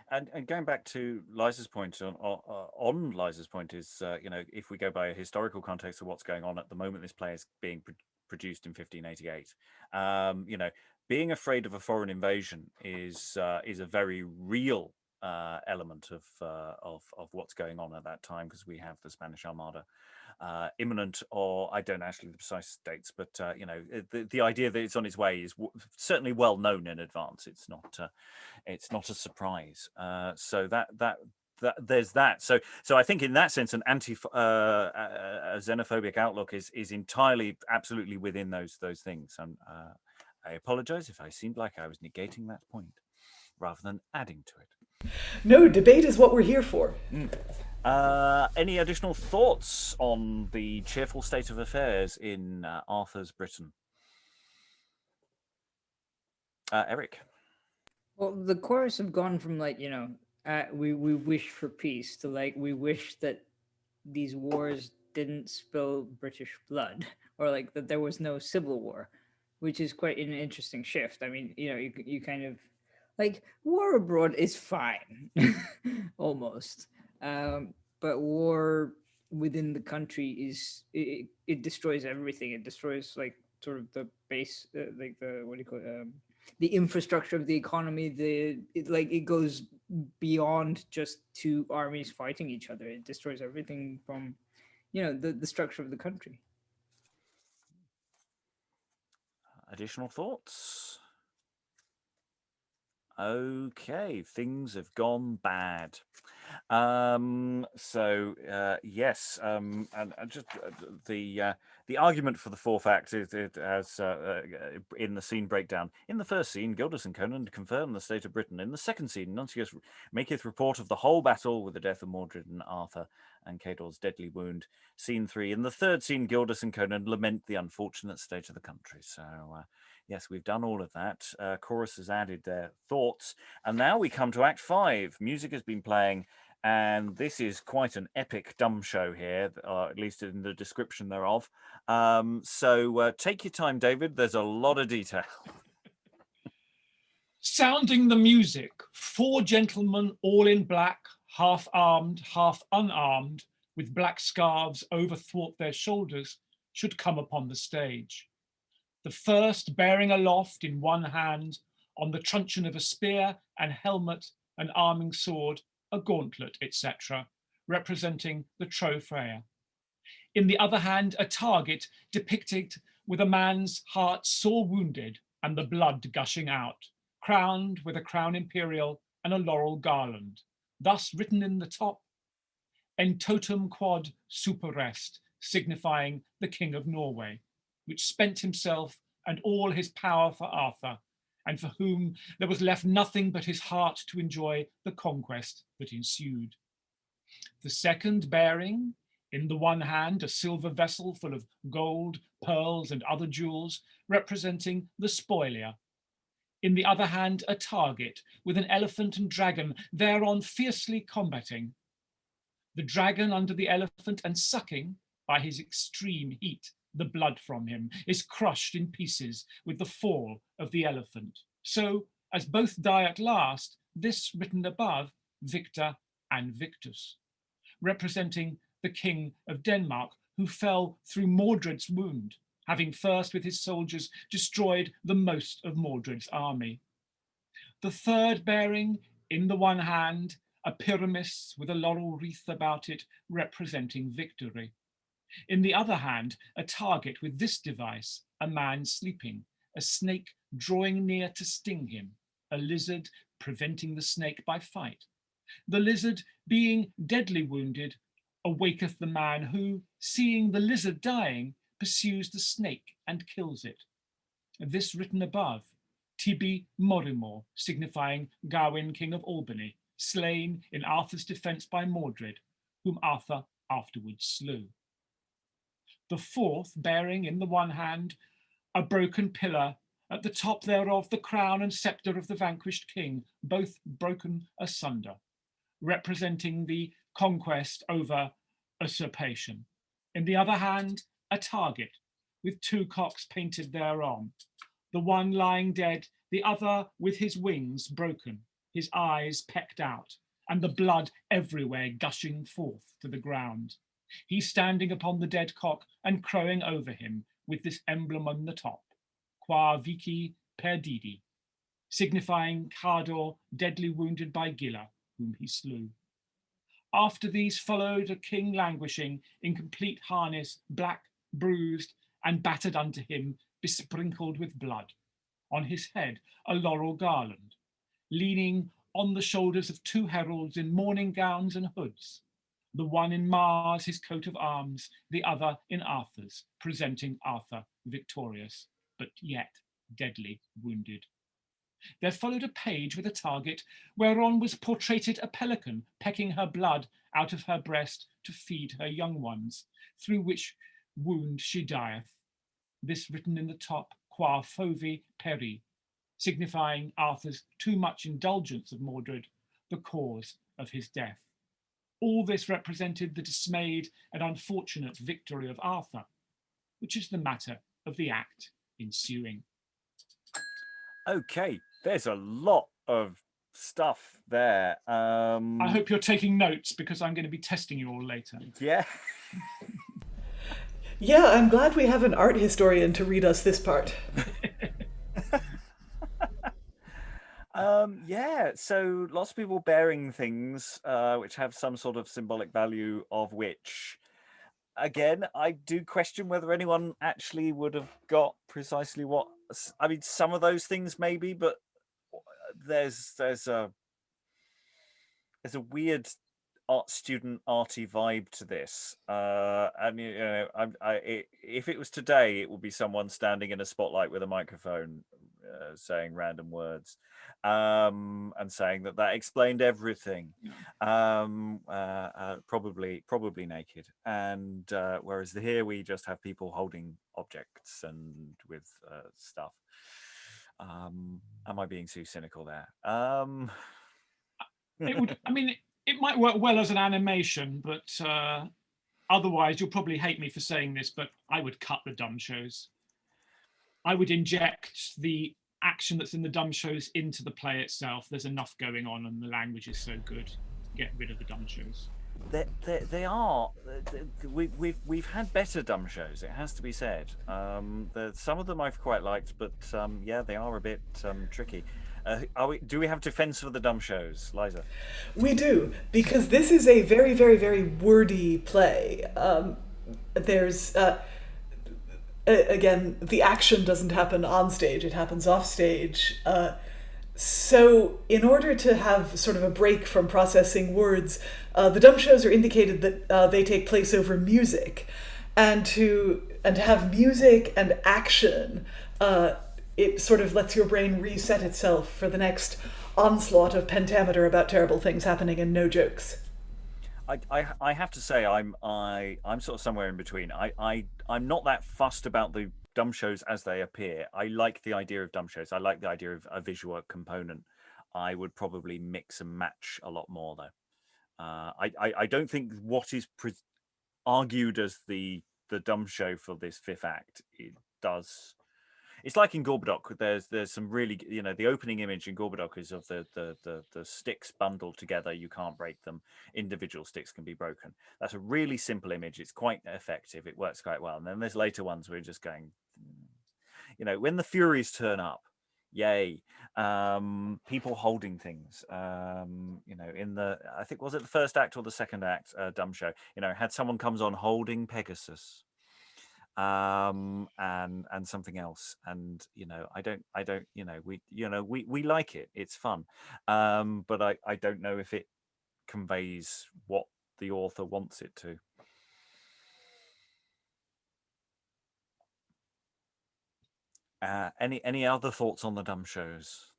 And going back to Liza's point on Liza's point is, you know, if we go by a historical context of what's going on at the moment, this play is being produced in 1588. You know, being afraid of a foreign invasion is a very real element of what's going on at that time, because we have the Spanish Armada imminent, or I don't actually the precise dates, but you know, the idea that it's on its way is certainly well known in advance. It's not a surprise. So that there's that. So I think in that sense, an a xenophobic outlook is entirely, absolutely within those things. And I apologize if I seemed like I was negating that point rather than adding to it. No, debate is what we're here for. Any additional thoughts on the cheerful state of affairs in Arthur's Britain? Eric? Well, the chorus have gone from like, you know, we wish for peace to like, we wish that these wars didn't spill British blood, or like that there was no civil war, which is quite an interesting shift. I mean, you know, you kind of like, war abroad is fine, almost. But war within the country is, it destroys everything. It destroys like sort of the base, like the, what do you call it? The infrastructure of the economy. It goes beyond just two armies fighting each other. It destroys everything from, you know, the structure of the country. Additional thoughts? Okay, things have gone bad. Yes, and just the argument for the fourth act is it has in the scene breakdown. In the first scene, Gildas and Conan confirm the state of Britain. In the second scene, Nuncius maketh report of the whole battle with the death of Mordred and Arthur and Cador's deadly wound. Scene 3. In the third scene, Gildas and Conan lament the unfortunate state of the country. So yes, we've done all of that. Chorus has added their thoughts. And now we come to Act 5. Music has been playing, and this is quite an epic dumb show here, at least in the description thereof. So take your time, David. There's a lot of detail. Sounding the music, 4 gentlemen all in black, half armed, half unarmed, with black scarves overthwart their shoulders, should come upon the stage. The first bearing aloft in one hand, on the truncheon of a spear, and helmet, an arming sword, a gauntlet, etc., representing the trophaea. In the other hand, a target depicted with a man's heart sore wounded and the blood gushing out, crowned with a crown imperial and a laurel garland, thus written in the top, en totem quod super est, signifying the King of Norway, which spent himself and all his power for Arthur, and for whom there was left nothing but his heart to enjoy the conquest that ensued. The second bearing, in the one hand, a silver vessel full of gold, pearls, and other jewels, representing the spoiler. In the other hand, a target with an elephant and dragon thereon fiercely combating. The dragon under the elephant and sucking, by his extreme heat, the blood from him, is crushed in pieces with the fall of the elephant. So, as both die at last, this written above, Victor and Victus, representing the King of Denmark, who fell through Mordred's wound, having first with his soldiers destroyed the most of Mordred's army. The third bearing in the one hand a pyramis with a laurel wreath about it representing victory. In the other hand, a target with this device, a man sleeping, a snake drawing near to sting him, a lizard preventing the snake by fight. The lizard, being deadly wounded, awaketh the man who, seeing the lizard dying, pursues the snake and kills it. This written above, Tibi Morimor, signifying Gawain, King of Albany, slain in Arthur's defence by Mordred, whom Arthur afterwards slew. The fourth, bearing in the one hand a broken pillar, at the top thereof the crown and sceptre of the vanquished king, both broken asunder, representing the conquest over usurpation. In the other hand, a target with two cocks painted thereon, the one lying dead, the other with his wings broken, his eyes pecked out, and the blood everywhere gushing forth to the ground. He standing upon the dead cock and crowing over him with this emblem on the top, qua vici perdidi, signifying Cador deadly wounded by Gilla, whom he slew. After these followed a king languishing in complete harness, black, bruised, and battered unto him, besprinkled with blood. On his head a laurel garland, leaning on the shoulders of two heralds in mourning gowns and hoods, the one in Mars, his coat of arms, the other in Arthur's, presenting Arthur victorious, but yet deadly wounded. There followed a page with a target, whereon was portraited a pelican pecking her blood out of her breast to feed her young ones, through which wound she dieth. This written in the top, qua fovi peri, signifying Arthur's too much indulgence of Mordred, the cause of his death. All this represented the dismayed and unfortunate victory of Arthur, which is the matter of the act ensuing. Okay, there's a lot of stuff there. I hope you're taking notes because I'm going to be testing you all later. Yeah. Yeah, I'm glad we have an art historian to read us this part. Yeah, so lots of people bearing things which have some sort of symbolic value, of which, again, I do question whether anyone actually would have got precisely what. I mean, some of those things maybe, but there's a weird art student arty vibe to this, and you know, if it was today, it would be someone standing in a spotlight with a microphone, saying random words, and saying that explained everything, probably naked, and whereas here we just have people holding objects and with stuff. Am I being too cynical there? It would. I mean, it might work well as an animation, but otherwise, you'll probably hate me for saying this, but I would cut the Dumbshows. I would inject the action that's in the Dumbshows into the play itself. There's enough going on, and the language is so good. Get rid of the Dumbshows. They are. We've had better Dumbshows. It has to be said. Some of them I've quite liked, but yeah, they are a bit tricky. Do we have defense for the Dumbshows, Liza? We do, because this is a very, very, very wordy play. There's, again, the action doesn't happen on stage, it happens off stage. So in order to have sort of a break from processing words, the Dumbshows are indicated that they take place over music. And to have music and action, it sort of lets your brain reset itself for the next onslaught of pentameter about terrible things happening and no jokes. I have to say I'm sort of somewhere in between. I'm not that fussed about the Dumbshows as they appear. I like the idea of Dumbshows. I like the idea of a visual component. I would probably mix and match a lot more though. I don't think what is argued as the Dumbshow for this fifth act, It's like in Gorbodoc. There's some really, the opening image in Gorbodoc is of the sticks bundled together. You can't break them. Individual sticks can be broken. That's a really simple image. It's quite effective. It works quite well. And then there's later ones where you're just going, when the Furies turn up, yay. People holding things. In I think, was it the first act or the second act, Dumbshow? Had someone comes on holding Pegasus. And something else, and I don't we like it, it's fun, but I don't know if it conveys what the author wants it to. Any other thoughts on the Dumbshows?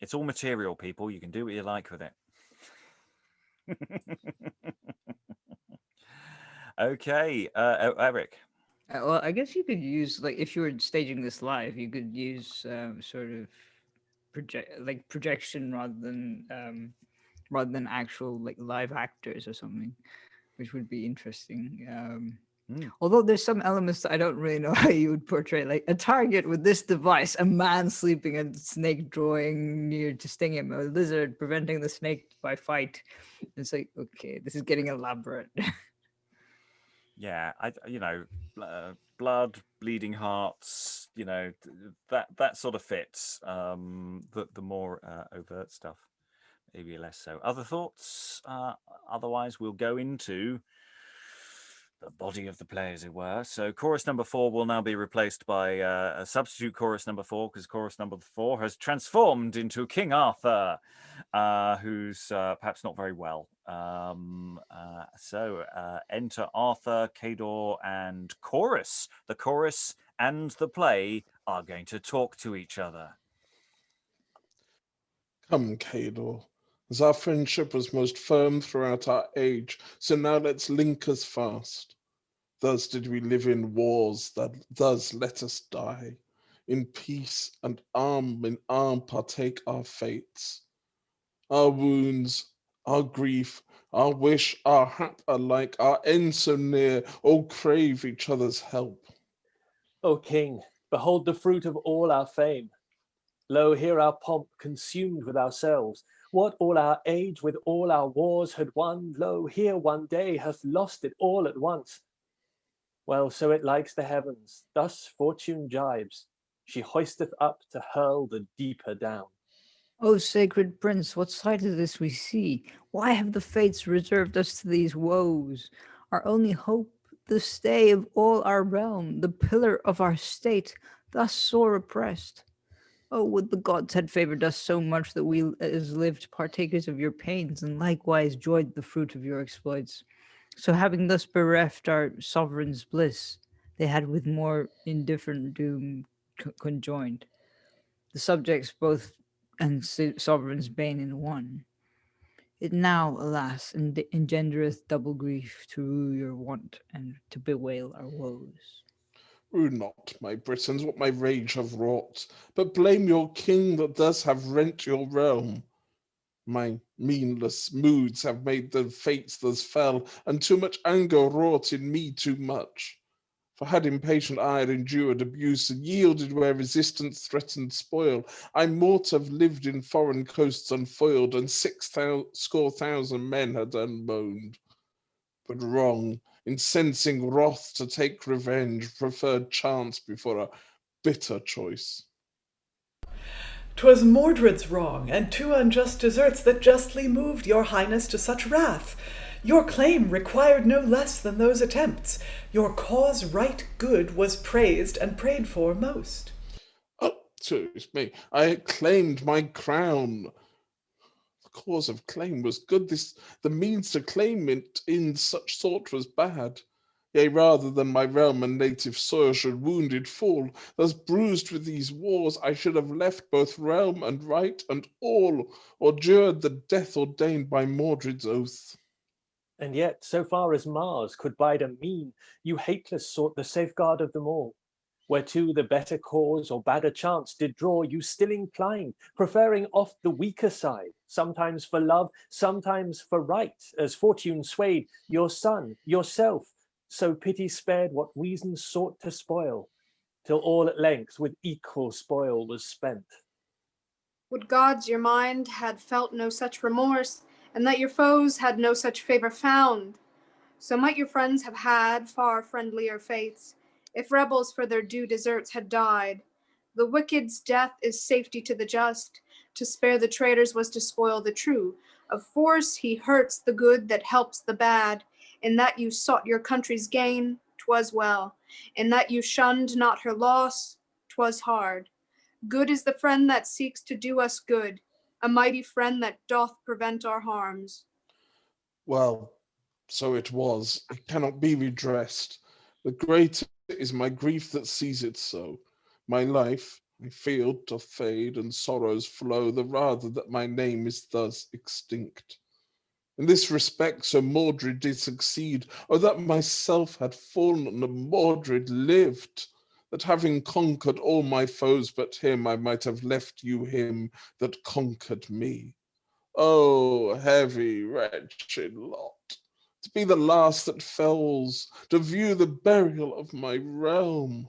It's all material, people. You can do what you like with it. Okay, Eric. Well, I guess you could use, like, if you were staging this live, you could use sort of projection rather than actual, like, live actors or something, which would be interesting. Although there's some elements that I don't really know how you would portray, like a target with this device, a man sleeping, a snake drawing near to sting him, a lizard preventing the snake by fight. It's like, okay, this is getting elaborate. Yeah, blood, bleeding hearts, that sort of fits. The more overt stuff, maybe less so. Other thoughts? Otherwise, we'll go into the body of the play, as it were. So chorus number 4 will now be replaced by a substitute chorus number 4, because chorus number 4 has transformed into King Arthur, who's perhaps not very well. So enter Arthur, Cador, and chorus. The chorus and the play are going to talk to each other. Come, Cador, as our friendship was most firm throughout our age, so now let's link us fast. Thus did we live in wars, that thus let us die. In peace and arm in arm partake our fates. Our wounds, our grief, our wish, our hap alike, our end so near, all crave each other's help. O King, behold the fruit of all our fame. Lo, here our pomp consumed with ourselves. What all our age with all our wars had won, lo, here one day hath lost it all at once. Well, so it likes the heavens, thus fortune jibes. She hoisteth up to hurl the deeper down. O sacred prince, what sight is this we see? Why have the fates reserved us to these woes? Our only hope, the stay of all our realm, the pillar of our state, thus sore oppressed. Oh, would the gods had favored us so much that we as lived partakers of your pains, and likewise joyed the fruit of your exploits. So having thus bereft our sovereign's bliss, they had with more indifferent doom conjoined. The subjects both and sovereign's bane in one. It now, alas, engendereth double grief to rue your want and to bewail our woes. Rue not, my Britons, what my rage have wrought, but blame your king that thus have rent your realm. My meanless moods have made the fates thus fell, and too much anger wrought in me too much. For had impatient ire endured abuse, and yielded where resistance threatened spoil, I mought have lived in foreign coasts unfoiled, and 6,000 men had unmoaned. But wrong, incensing wrath to take revenge, preferred chance before a bitter choice. 'Twas Mordred's wrong, and two unjust deserts that justly moved your highness to such wrath. Your claim required no less than those attempts. Your cause right good was praised and prayed for most. Oh, excuse me, I claimed my crown. The cause of claim was good, the means to claim it in such sort was bad. Yea, rather than my realm and native soil should wounded fall, thus bruised with these wars, I should have left both realm and right and all, or dured the death ordained by Mordred's oath. And yet, so far as Mars could bide a mean, you hateless sought the safeguard of them all. Whereto the better cause or badder chance did draw, you still inclined, preferring oft the weaker side, sometimes for love, sometimes for right, as fortune swayed your son, yourself, so pity spared what reason sought to spoil, till all at length with equal spoil was spent. Would gods your mind had felt no such remorse, and that your foes had no such favour found. So might your friends have had far friendlier fates, if rebels for their due deserts had died. The wicked's death is safety to the just, to spare the traitors was to spoil the true. Of force he hurts the good that helps the bad. In that you sought your country's gain, 'twas well. In that you shunned not her loss, 'twas hard. Good is the friend that seeks to do us good, a mighty friend that doth prevent our harms. Well, so it was. It cannot be redressed. The greater is my grief that sees it so. My life, I feel, doth fade, and sorrows flow, the rather that my name is thus extinct. In this respect, Sir Mordred did succeed. Oh, that myself had fallen and Mordred lived, that having conquered all my foes but him, I might have left you him that conquered me. Oh, heavy, wretched lot, to be the last that fells, to view the burial of my realm.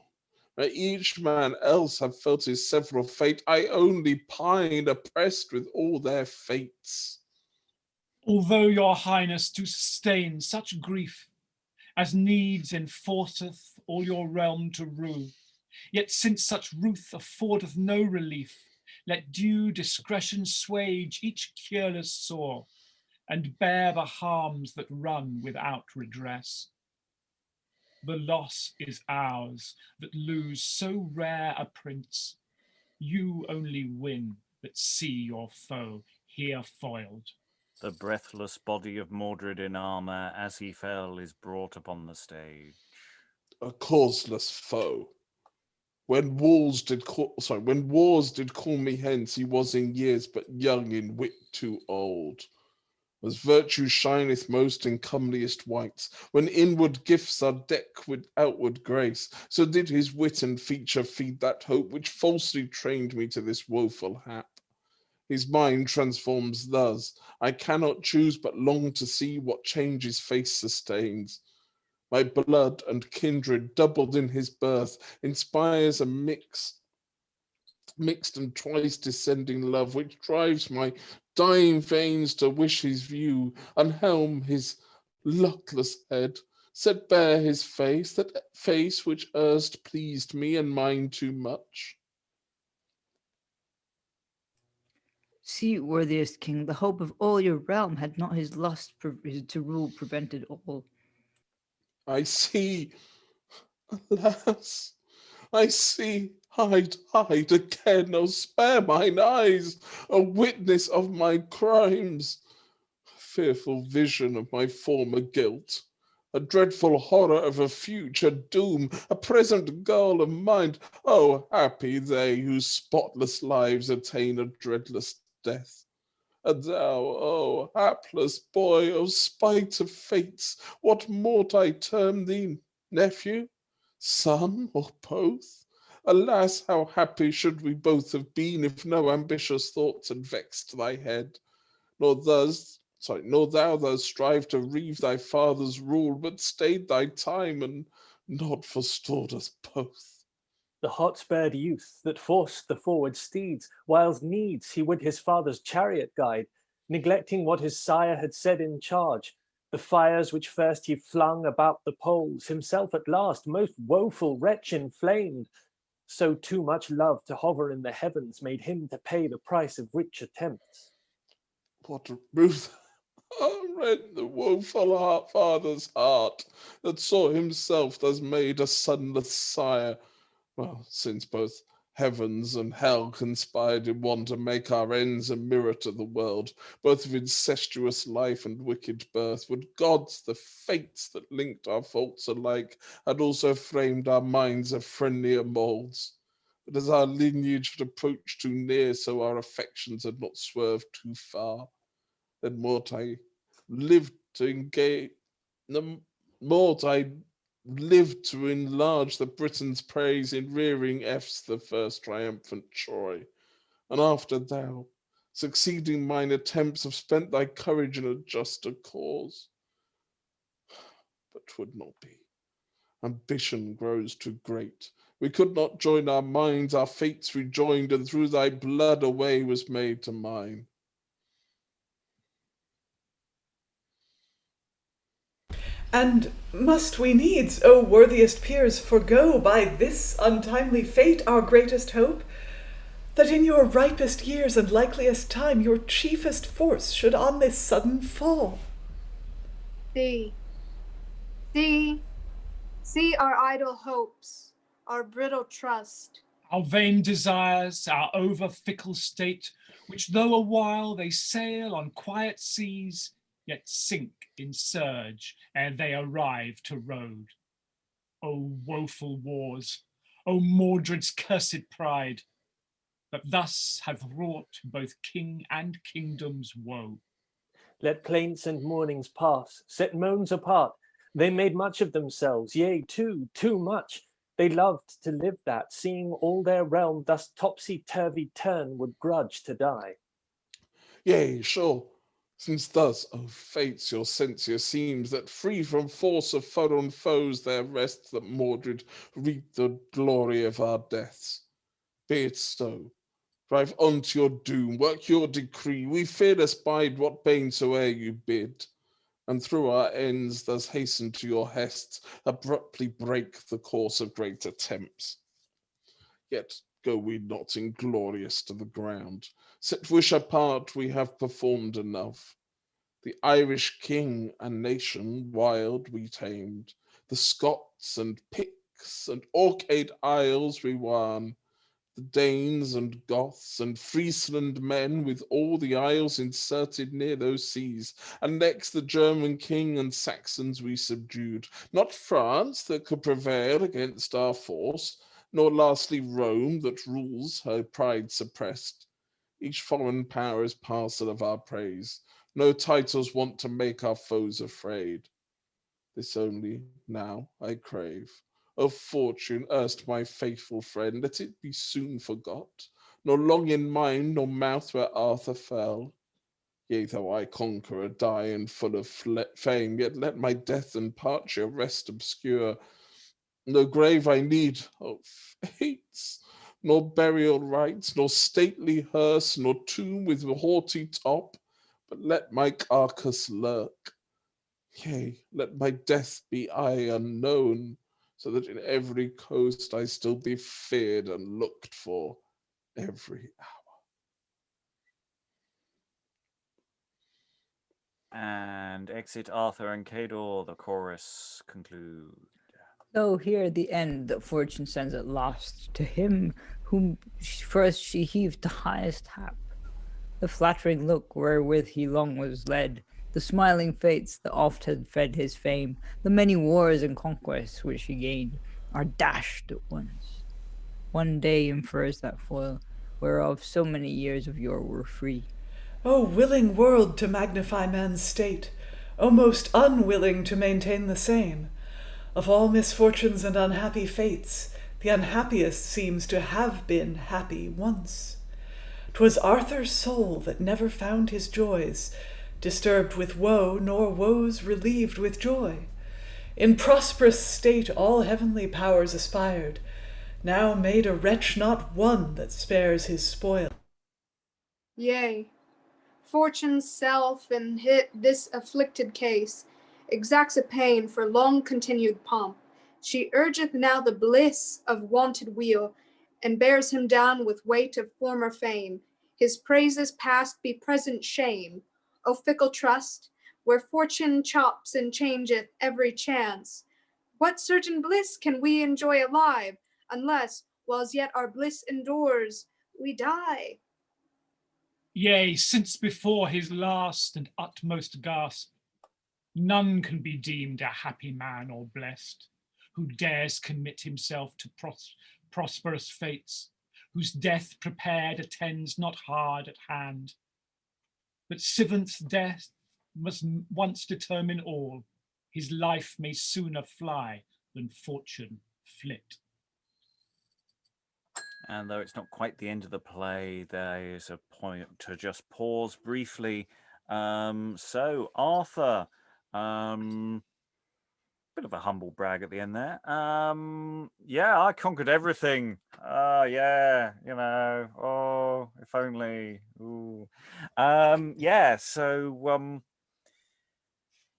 Where each man else have felt his several fate, I only pine, oppressed with all their fates. Although your highness do sustain such grief as needs enforceth all your realm to rue, yet since such ruth affordeth no relief, let due discretion swage each cureless sore, and bear the harms that run without redress. The loss is ours that lose so rare a prince. You only win that see your foe here foiled. The breathless body of Mordred in armour, as he fell, is brought upon the stage. A causeless foe. When wars did call me hence, he was in years but young, in wit too old. As virtue shineth most in comeliest whites, when inward gifts are decked with outward grace, so did his wit and feature feed that hope which falsely trained me to this woeful hap. His mind transforms thus, I cannot choose but long to see what change his face sustains. My blood and kindred, doubled in his birth, inspires a mixed and twice descending love, which drives my dying veins to wish his view, unhelm his luckless head, set bare his face, that face which erst pleased me and mine too much. See, worthiest king, the hope of all your realm had not his lust to rule prevented all. I see, alas, I see, hide again, oh spare mine eyes, a witness of my crimes, a fearful vision of my former guilt, a dreadful horror of a future doom, a present goal of mind. Oh, happy they whose spotless lives attain a dreadless death. And thou, oh, hapless boy, oh, spite of fates, what mort I term thee, nephew, son, or both? Alas, how happy should we both have been if no ambitious thoughts had vexed thy head, nor thou thus strive to reave thy father's rule, but stayed thy time and not forestalled us both. The hot-spurred youth that forced the forward steeds, whiles needs he would his father's chariot guide, neglecting what his sire had said in charge, the fires which first he flung about the poles, himself at last most woeful wretch inflamed. So too much love to hover in the heavens made him to pay the price of rich attempts. What a ruth! Rent the woeful father's heart that saw himself thus made a sonless sire. Well, since both heavens and hell conspired in one to make our ends a mirror to the world, both of incestuous life and wicked birth, would gods, the fates that linked our faults alike, had also framed our minds of friendlier moulds. But as our lineage had approached too near, so our affections had not swerved too far. Then mort I lived to engage, mort I lived to enlarge the Britons' praise in rearing F's the first triumphant Troy. And after thou, succeeding mine attempts, have spent thy courage in a juster cause. But 'twould not be. Ambition grows too great. We could not join our minds, our fates rejoined, and through thy blood a way was made to mine. And must we needs, O worthiest peers, forego by this untimely fate our greatest hope, that in your ripest years and likeliest time your chiefest force should on this sudden fall? See, see, see our idle hopes, our brittle trust, Our vain desires, our over-fickle state, which though a while they sail on quiet seas, yet sink in surge ere they arrive to road. O woeful wars, O Mordred's cursed pride, that thus hath wrought both king and kingdom's woe. Let plaints and mournings pass, set moans apart. They made much of themselves, yea, too much. They loved to live that, seeing all their realm thus topsy-turvy turn would grudge to die. Yea, sure, since thus, O fates, your censure seems that free from force of foreign foes there rests that Mordred reap the glory of our deaths. Be it so. Drive on to your doom, work your decree. We fearless bide what bane soe'er you bid, and through our ends thus hasten to your hests, abruptly break the course of great attempts. Yet go we not inglorious to the ground. Set wish apart, we have performed enough. The Irish king and nation wild we tamed, the Scots and Picts and Orcade Isles we won, the Danes and Goths and Friesland men, with all the isles inserted near those seas, and next the German king and Saxons we subdued. Not France that could prevail against our force, nor lastly Rome that rules, her pride suppressed. Each foreign power is parcel of our praise. No titles want to make our foes afraid. This only now I crave. O fortune, erst my faithful friend, let it be soon forgot, nor long in mind nor mouth where Arthur fell. Yea, though I conqueror die and full of fame, yet let my death and parture rest obscure. No grave I need, O fates, nor burial rites, nor stately hearse, nor tomb with haughty top, but let my carcass lurk. Yea, let my death be unknown, so that in every coast I still be feared and looked for every hour. And exit Arthur and Cador, the chorus conclude. So here at the end, that fortune sends at last to him whom first she heaved the highest hap. The flattering look wherewith he long was led, the smiling fates that oft had fed his fame, the many wars and conquests which he gained, are dashed at once. One day infers that foil, whereof so many years of yore were free. O willing world to magnify man's state, O most unwilling to maintain the same! Of all misfortunes and unhappy fates, the unhappiest seems to have been happy once. 'Twas Arthur's soul that never found his joys disturbed with woe, nor woes relieved with joy. In prosperous state all heavenly powers aspired, now made a wretch not one that spares his spoil. Yea, fortune's self in this afflicted case exacts a pain for long continued pomp. She urgeth now the bliss of wonted weal, and bears him down with weight of former fame. His praises past be present shame. O fickle trust, where fortune chops and changeth every chance, what certain bliss can we enjoy alive, unless, whiles yet our bliss endures, we die? Yea, since before his last and utmost gasp, none can be deemed a happy man or blessed, who dares commit himself to prosperous fates, whose death prepared attends not hard at hand. But seventh death must once determine all, his life may sooner fly than fortune flit. And though it's not quite the end of the play, there is a point to just pause briefly. So, Arthur, Bit of a humble brag at the end there. Yeah, I conquered everything. Yeah, oh, if only. Ooh. Yeah, so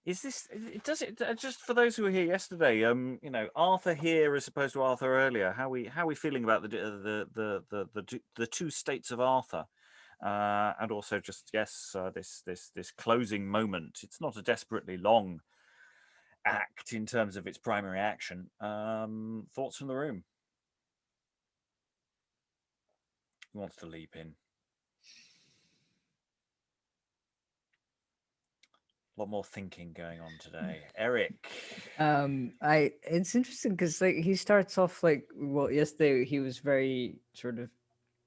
is this, does it, just for those who were here yesterday, Arthur here as opposed to Arthur earlier, how we feeling about the two states of Arthur? And also just, yes, this closing moment. It's not a desperately long act in terms of its primary action. Thoughts from the room? Who wants to leap in? A lot more thinking going on today. Eric. It's interesting because like he starts off like, well, yesterday he was very sort of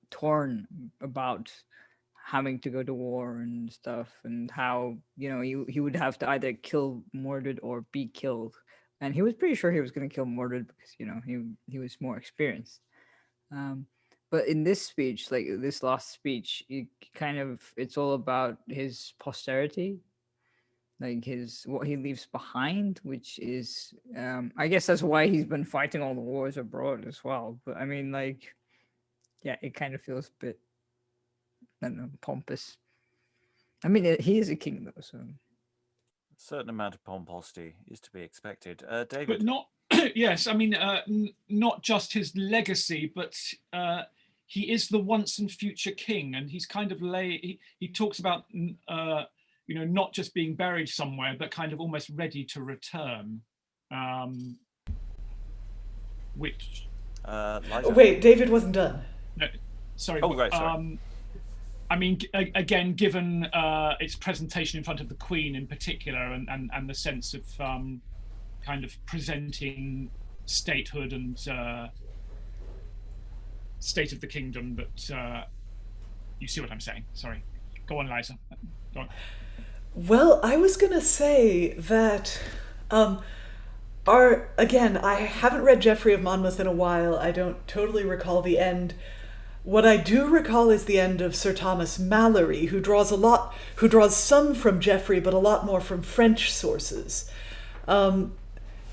torn about having to go to war and stuff, and how he would have to either kill Mordred or be killed, and he was pretty sure he was going to kill Mordred because he was more experienced. But in this speech, like this last speech, it's all about his posterity, like what he leaves behind, which is I guess that's why he's been fighting all the wars abroad as well. But I mean, like, yeah, it kind of feels a bit, I don't know, pompous. I mean, he is a king though, so a certain amount of pomposity is to be expected. David. But not yes, I mean, not just his legacy, but he is the once and future king, and he's kind of he talks about not just being buried somewhere, but kind of almost ready to return. Which Liza. Wait, David wasn't done. No, sorry. Oh, right, sorry. I mean, again, given its presentation in front of the Queen in particular, and the sense of kind of presenting statehood and state of the kingdom, but you see what I'm saying. Sorry. Go on, Liza. Go on. Well, I was going to say that, again, I haven't read Geoffrey of Monmouth in a while. I don't totally recall the end. What I do recall is the end of Sir Thomas Malory, who draws some from Geoffrey, but a lot more from French sources. And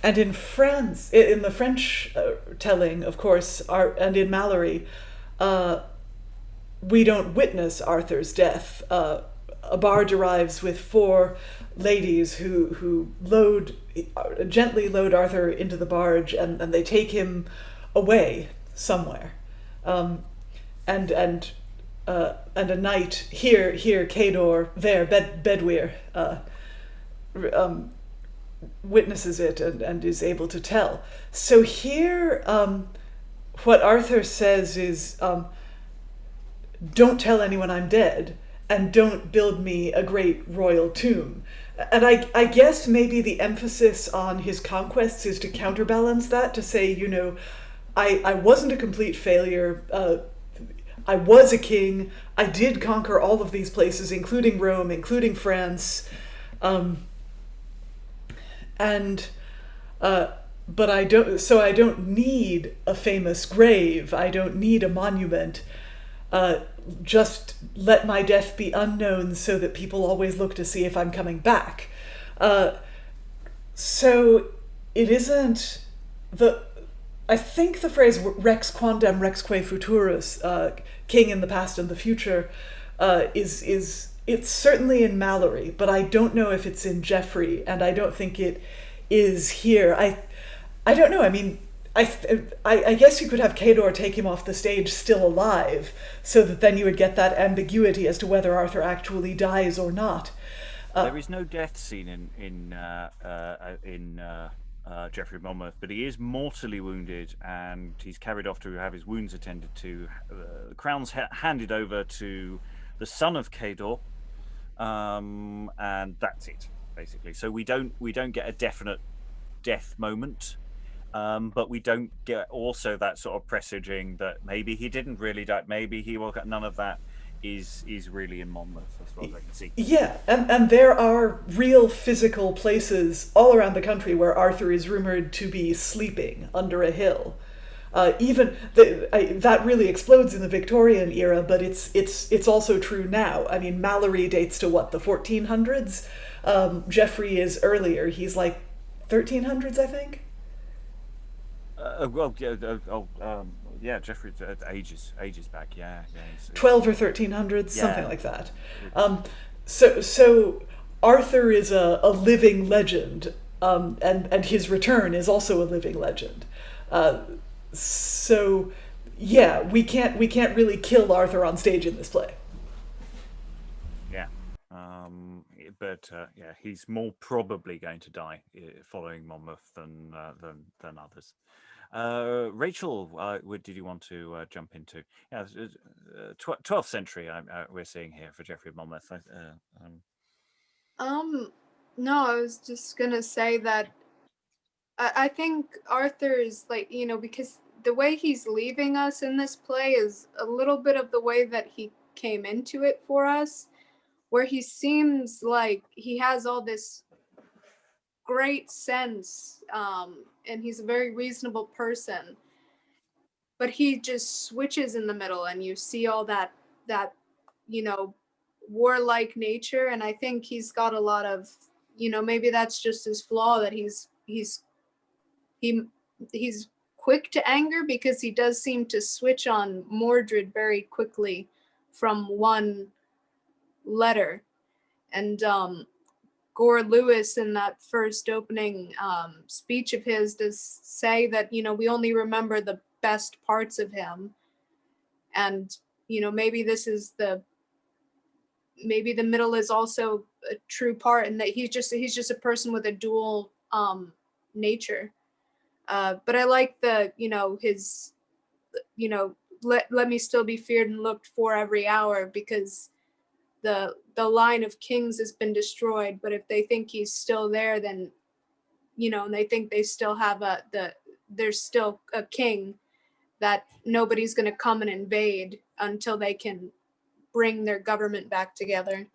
in France, in the French telling, of course, and in Malory, we don't witness Arthur's death. A barge arrives with 4 ladies who gently load Arthur into the barge, and they take him away somewhere. And a knight here Cador, there Bedwyr, witnesses it and is able to tell. So here, what Arthur says is, don't tell anyone I'm dead, and don't build me a great royal tomb. And I guess maybe the emphasis on his conquests is to counterbalance that, to say, I wasn't a complete failure. I was a king. I did conquer all of these places, including Rome, including France. But I don't need a famous grave. I don't need a monument. Just let my death be unknown so that people always look to see if I'm coming back. So it isn't I think the phrase rex quondam rexque futurus, king in the past and the future, it's certainly in Malory, but I don't know if it's in Geoffrey, and I don't think it is here. I don't know. I mean, I guess you could have Cador take him off the stage still alive, so that then you would get that ambiguity as to whether Arthur actually dies or not. There is no death scene in Geoffrey of Monmouth, but he is mortally wounded, and he's carried off to have his wounds attended to. The crown's handed over to the son of Cador, and that's it, basically. So we don't get a definite death moment. But we don't get also that sort of presaging that maybe he didn't really die, maybe he will get. None of that is really in Monmouth, as far as I can see. Yeah, and there are real physical places all around the country where Arthur is rumored to be sleeping under a hill. That really explodes in the Victorian era, but it's also true now. I mean, Malory dates to the 1400s. Geoffrey is earlier. He's like 1300s, I think. Yeah, Geoffrey, ages back. Yeah. 12 or 1300s, something Yeah. like that. So Arthur is a living legend, and his return is also a living legend. So yeah, we can't really kill Arthur on stage in this play. Yeah. But he's more probably going to die following Monmouth than others. Rachael, did you want to jump into? Yeah, 12th century. We're seeing here for Geoffrey of Monmouth. No, I was just gonna say that I think Arthur is like, because the way he's leaving us in this play is a little bit of the way that he came into it for us, where he seems like he has all this great sense, and he's a very reasonable person, but he just switches in the middle, and you see all that warlike nature, and I think he's got a lot of, maybe that's just his flaw, that he's quick to anger, because he does seem to switch on Mordred very quickly from one letter. And Gorlois, in that first opening speech of his, does say that, we only remember the best parts of him. And, maybe maybe the middle is also a true part, and that he's just a person with a dual nature. But I like his, let me still be feared and looked for every hour, because the line of kings has been destroyed, but if they think he's still there, then, and they think they still have there's still a king, that nobody's going to come and invade until they can bring their government back together.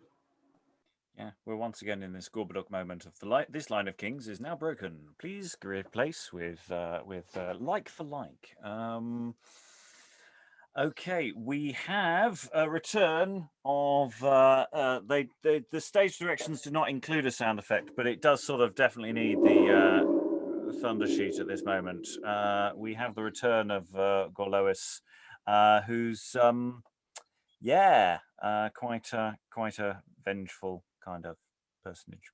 Yeah, we're once again in this Gorboduc moment of this line of kings is now broken. Please replace with like for like. Okay, we have a return of the stage directions do not include a sound effect, but it does sort of definitely need the thunder sheet at this moment. We have the return of Gorlois, who's quite a vengeful kind of personage.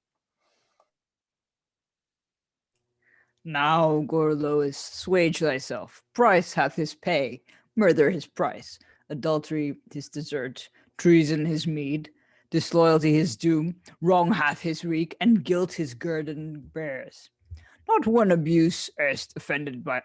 Now, Gorlois, swage thyself. Price hath his pay, murder his price, adultery his desert, treason his meed, disloyalty his doom, wrong hath his wreak, and guilt his guerdon bears. Not one abuse erst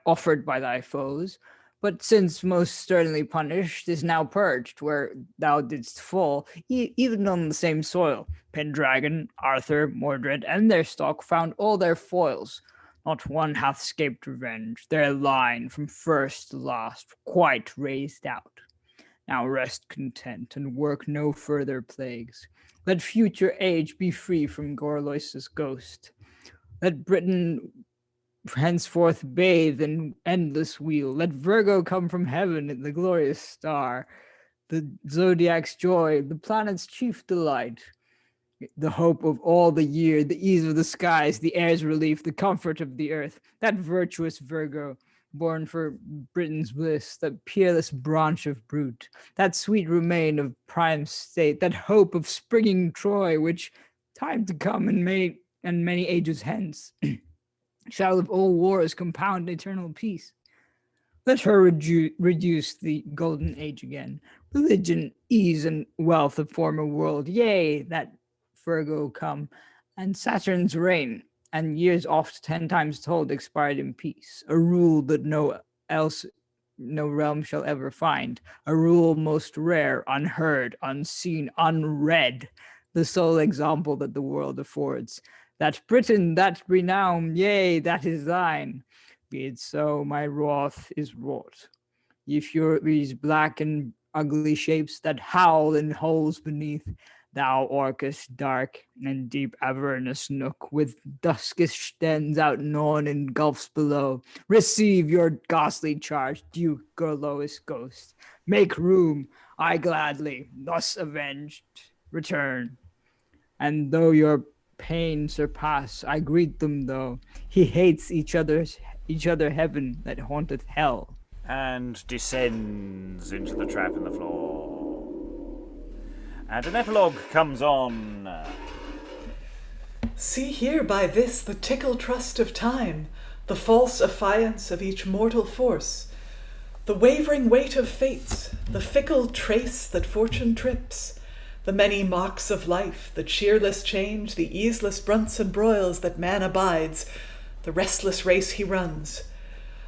offered by thy foes, but since most sternly punished, is now purged where thou didst fall, even on the same soil. Pendragon, Arthur, Mordred, and their stock found all their foils. Not one hath scaped revenge, their line from first to last quite razed out. Now rest content and work no further plagues. Let future age be free from Gorlois' ghost. Let Britain henceforth bathe in endless weal. Let Virgo come from heaven in the glorious star, the zodiac's joy, the planet's chief delight, the hope of all the year, the ease of the skies, the air's relief, the comfort of the earth. That virtuous Virgo, born for Britain's bliss, that peerless branch of brute, that sweet remain of prime state, that hope of springing Troy, which time to come and many ages hence shall of all wars compound eternal peace. Let her reduce the golden age again, religion, ease, and wealth of former world. Yea, that Virgo come, and Saturn's reign, and years oft 10 times told expired in peace. A rule that no realm shall ever find. A rule most rare, unheard, unseen, unread. The sole example that the world affords. That Britain, that renown, yea, that is thine. Be it so, my wrath is wrought. Ye furies black and ugly shapes that howl in holes beneath, thou Orcus dark and deep Avernus nook, with duskish dens outgnawn in gulfs below, receive your ghastly charge, Duke Gorlois ghost. Make room, I gladly, thus avenged, return. And though your pain surpass. I greet them though. He hates each other heaven that haunteth hell. And descends into the trap in the floor. And an epilogue comes on. See here by this the tickle trust of time, the false affiance of each mortal force, the wavering weight of fates, the fickle trace that fortune trips, the many mocks of life, the cheerless change, the easeless brunts and broils that man abides, the restless race he runs.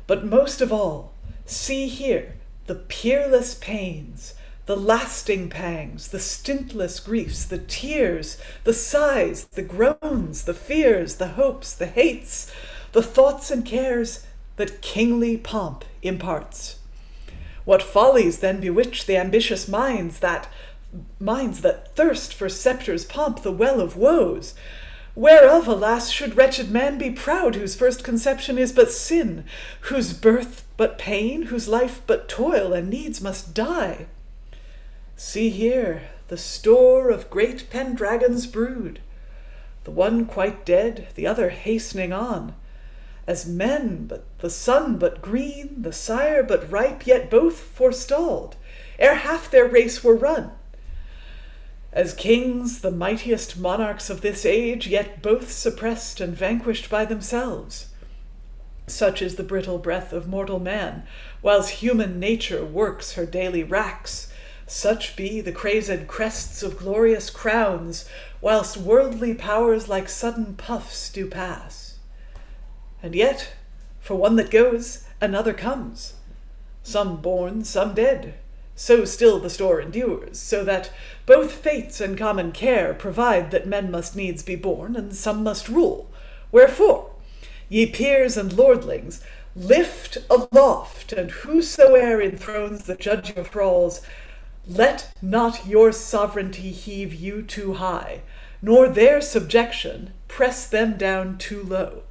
But most of all, see here the peerless pains, the lasting pangs, the stintless griefs, the tears, the sighs, the groans, the fears, the hopes, the hates, the thoughts and cares that kingly pomp imparts. What follies then bewitch the ambitious minds that thirst for sceptre's pomp, the well of woes? Whereof, alas, should wretched man be proud, whose first conception is but sin, whose birth but pain, whose life but toil, and needs must die? See here the store of great Pendragon's brood, the one quite dead, the other hastening on. As men, but the son but green, the sire but ripe, yet both forestalled, ere half their race were run. As kings, the mightiest monarchs of this age, yet both suppressed and vanquished by themselves. Such is the brittle breath of mortal man, whilst human nature works her daily racks. Such be the crazed crests of glorious crowns, whilst worldly powers like sudden puffs do pass. And yet, for one that goes, another comes. Some born, some dead, so still the store endures, so that both fates and common care provide that men must needs be born, and some must rule. Wherefore, ye peers and lordlings, lift aloft, and whosoe'er enthrones the judge of thralls, let not your sovereignty heave you too high, nor their subjection press them down too low.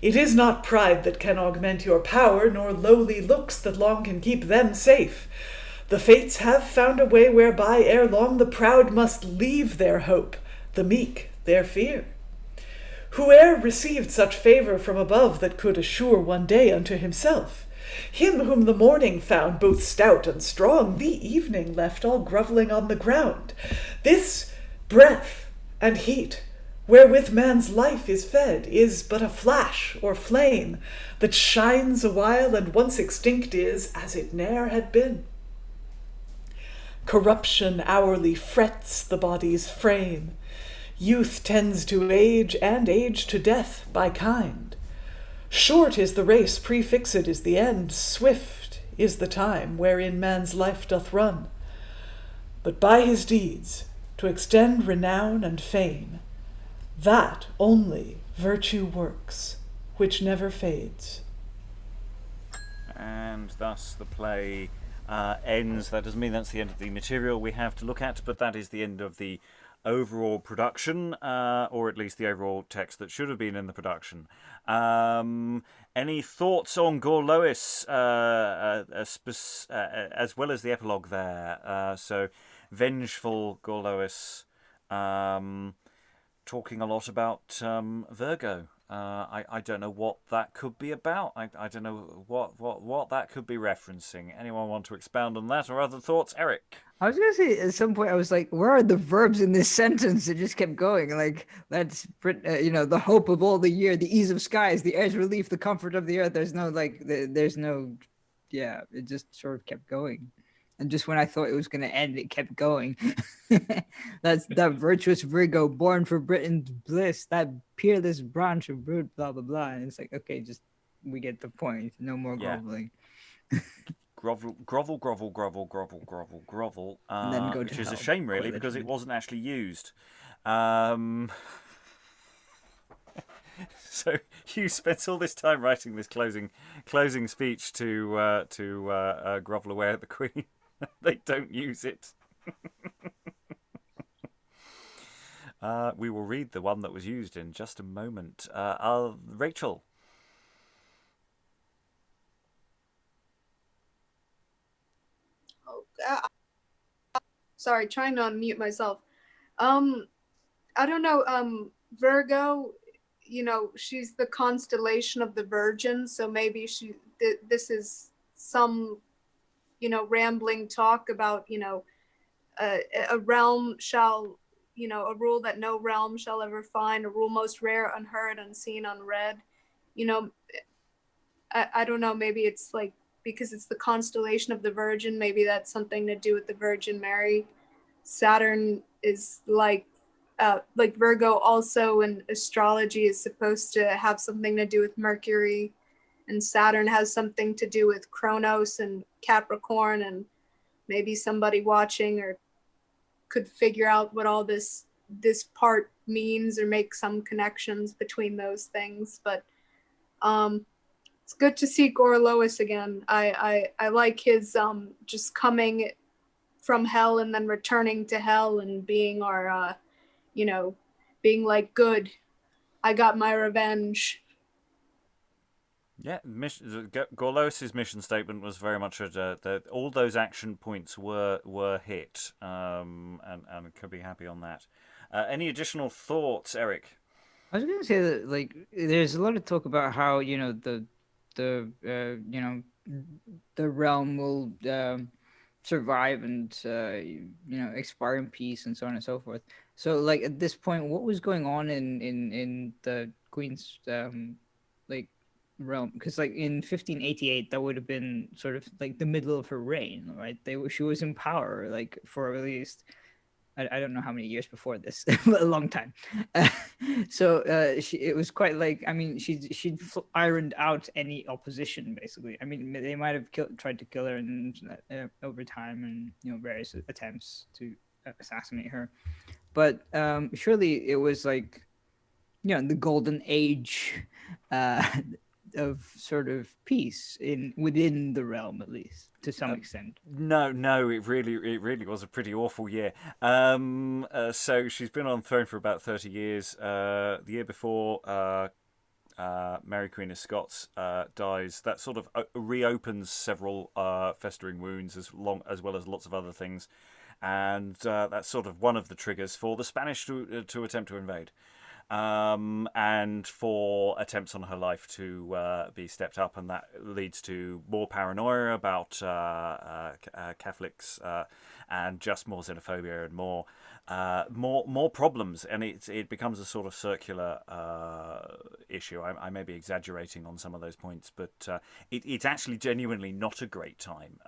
It is not pride that can augment your power, nor lowly looks that long can keep them safe. The fates have found a way whereby ere long the proud must leave their hope, the meek their fear. Whoe'er received such favor from above that could assure one day unto himself? Him whom the morning found both stout and strong, the evening left all grovelling on the ground. This breath and heat, wherewith man's life is fed, is but a flash or flame that shines a while and once extinct is as it ne'er had been. Corruption hourly frets the body's frame. Youth tends to age, and age to death by kind. Short is the race, prefixed is the end, swift is the time wherein man's life doth run. But by his deeds, to extend renown and fame, that only virtue works, which never fades. And thus the play ends. That doesn't mean that's the end of the material we have to look at, but that is the end of the overall production, or at least the overall text that should have been in the production. Any thoughts on Gorlois, as well as the epilogue there? So, vengeful Gorlois, talking a lot about Virgo. I don't know what that could be about. I don't know what that could be referencing. Anyone want to expound on that or other thoughts? Eric? I was gonna say at some point I was like, where are the verbs in this sentence? It just kept going. Like that's the hope of all the year, the ease of skies, the air's relief, the comfort of the earth. There's no it just sort of kept going. And just when I thought it was going to end, it kept going. That's that virtuous Virgo, born for Britain's bliss, that peerless branch of brood, blah, blah, blah. And it's like, okay, just we get the point. No more groveling. Grovel, grovel, grovel, grovel, grovel, grovel, grovel. And then go to which is hell, a shame, really, because it wasn't actually used. So Hughes spends all this time writing this closing speech to grovel away at the Queen. They don't use it. We will read the one that was used in just a moment. Rachael. Oh, sorry, trying to unmute myself. I don't know, Virgo, she's the constellation of the Virgin, so maybe this is some, rambling talk about, a realm shall, a rule that no realm shall ever find, a rule most rare, unheard, unseen, unread. I don't know, maybe it's like, because it's the constellation of the Virgin, maybe that's something to do with the Virgin Mary. Saturn is like Virgo also in astrology is supposed to have something to do with Mercury, and Saturn has something to do with Kronos and Capricorn, and maybe somebody watching or could figure out what all this part means or make some connections between those things. But it's good to see Gorlois again. I like his just coming from hell and then returning to hell and being our being like, good, I got my revenge. Yeah, Gorlois's mission statement was very much that all those action points were hit, and could be happy on that. Any additional thoughts, Eric? I was gonna say that, like, there's a lot of talk about how the realm will survive and expire in peace and so on and so forth. So, like, at this point, what was going on in the Queen's realm? Because, like, in 1588, that would have been sort of like the middle of her reign, right? She was in power, like, for at least, I don't know how many years before this, but a long time. It was quite like, I mean, she'd ironed out any opposition, basically. I mean, they might have tried to kill her and over time, and various attempts to assassinate her. But surely it was like, the golden age of sort of peace within the realm, at least to some extent. No, it really was a pretty awful year. So she's been on the throne for about 30 years. The year before, Mary Queen of Scots dies. That sort of reopens several festering wounds, as well as lots of other things, and that's sort of one of the triggers for the Spanish to attempt to invade. And for attempts on her life to be stepped up, and that leads to more paranoia about Catholics and just more xenophobia and more problems, and it becomes a sort of circular issue. I may be exaggerating on some of those points, but it's actually genuinely not a great time.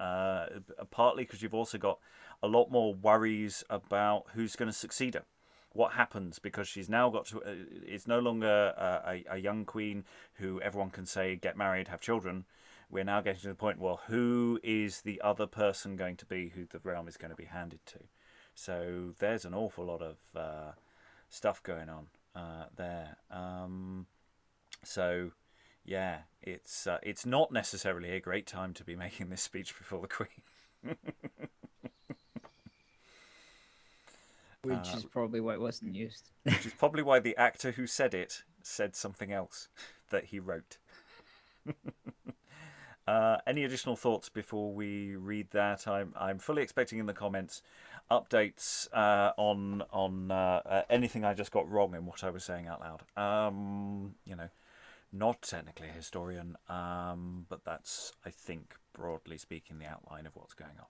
Partly because you've also got a lot more worries about who's going to succeed her. What happens, because she's now got to, it's no longer a young queen who everyone can say, get married, have children. We're now getting to the point, well, who is the other person going to be who the realm is going to be handed to? So there's an awful lot of stuff going on there. So yeah, it's not necessarily a great time to be making this speech before the Queen. Which is probably why it wasn't used. Which is probably why the actor who said it said something else that he wrote. Any additional thoughts before we read that? I'm fully expecting in the comments updates on anything I just got wrong in what I was saying out loud. Not technically a historian, but that's, I think, broadly speaking, the outline of what's going on.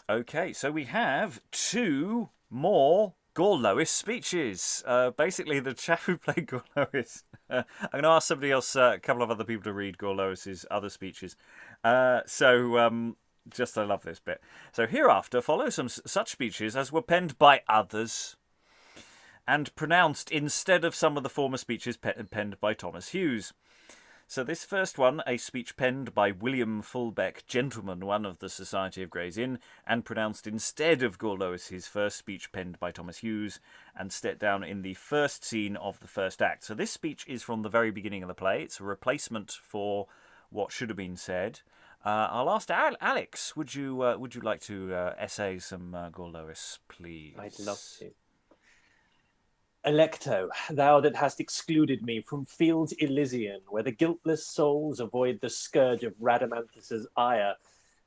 Okay, so we have 2 more Gorlois speeches. Basically, the chap who played Gorlois. I'm going to ask somebody else, a couple of other people, to read Gorlois's other speeches. I love this bit. So hereafter follow some such speeches as were penned by others and pronounced instead of some of the former speeches penned by Thomas Hughes. So this first one, a speech penned by William Fulbeck, gentleman, one of the Society of Gray's Inn, and pronounced instead of Gorlois, his first speech penned by Thomas Hughes, and set down in the first scene of the first act. So this speech is from the very beginning of the play. It's a replacement for what should have been said. I'll ask Alex, would you like to essay some Gorlois, please? I'd love to. Electo, thou that hast excluded me from fields Elysian, where the guiltless souls avoid the scourge of Rhadamanthus's ire,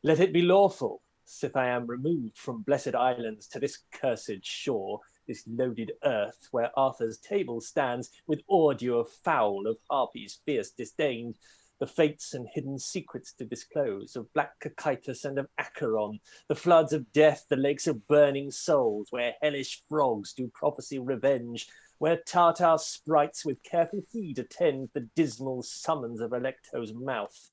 let it be lawful, if I am removed from blessed islands to this cursed shore, this loaded earth, where Arthur's table stands, with ordure foul of harpies fierce disdained, the fates and hidden secrets to disclose, of black Cocytus and of Acheron, the floods of death, the lakes of burning souls, where hellish frogs do prophesy revenge, where Tartar sprites with careful heed attend the dismal summons of Alecto's mouth.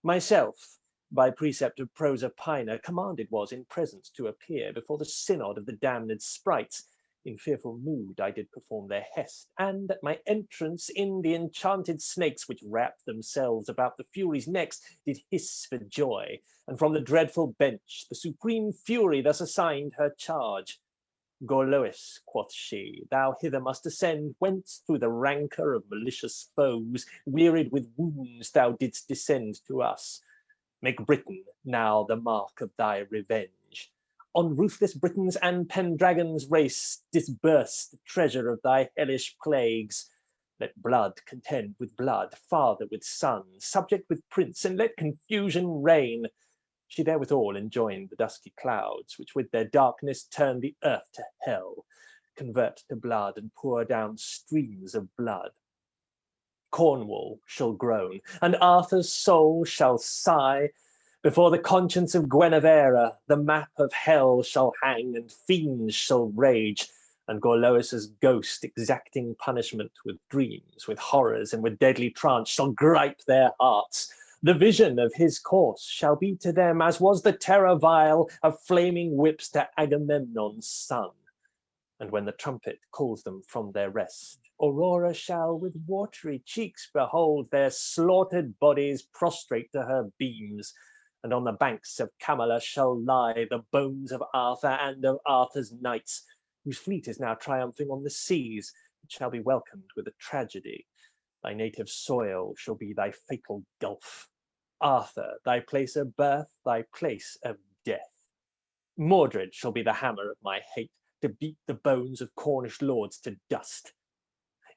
Myself, by precept of Proserpina, commanded was in presence to appear before the synod of the damned sprites. In fearful mood I did perform their hest, and at my entrance in the enchanted snakes which wrapped themselves about the Furies' necks did hiss for joy, and from the dreadful bench the supreme Fury thus assigned her charge. Gorlois, quoth she, thou hither must ascend, whence through the rancour of malicious foes, wearied with wounds, thou didst descend to us. Make Britain now the mark of thy revenge. On ruthless Britons and Pendragon's race disburse the treasure of thy hellish plagues. Let blood contend with blood, father with son, subject with prince, and let confusion reign. She therewithal enjoined the dusky clouds, which with their darkness turn the earth to hell, convert to blood, and pour down streams of blood. Cornwall shall groan, and Arthur's soul shall sigh. Before the conscience of Guinevere, the map of hell shall hang, and fiends shall rage, and Gorlois's ghost, exacting punishment with dreams, with horrors, and with deadly trance, shall gripe their hearts. The vision of his course shall be to them as was the terror vile of flaming whips to Agamemnon's son. And when the trumpet calls them from their rest, Aurora shall with watery cheeks behold their slaughtered bodies prostrate to her beams, and on the banks of Camelot shall lie the bones of Arthur and of Arthur's knights, whose fleet is now triumphing on the seas, and shall be welcomed with a tragedy. Thy native soil shall be thy fatal gulf. Arthur, thy place of birth, thy place of death. Mordred shall be the hammer of my hate, to beat the bones of Cornish lords to dust.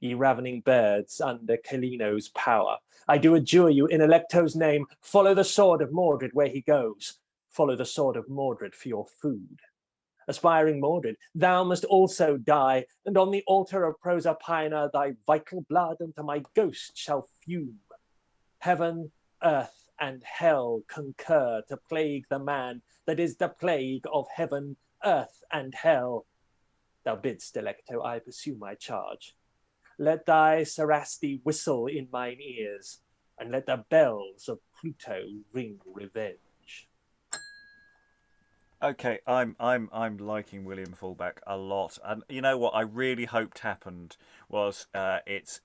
Ye ravening birds under Calino's power, I do adjure you in Alecto's name, follow the sword of Mordred where he goes. Follow the sword of Mordred for your food. Aspiring Mordred, thou must also die, and on the altar of Proserpina thy vital blood unto my ghost shall fume. Heaven, earth, and hell concur to plague the man that is the plague of heaven, earth, and hell. Thou bidst, Alecto, I pursue my charge. Let thy Sarasti whistle in mine ears, and let the bells of Pluto ring revenge. Okay, I'm liking William Fullback a lot, and you know what I really hoped happened was it's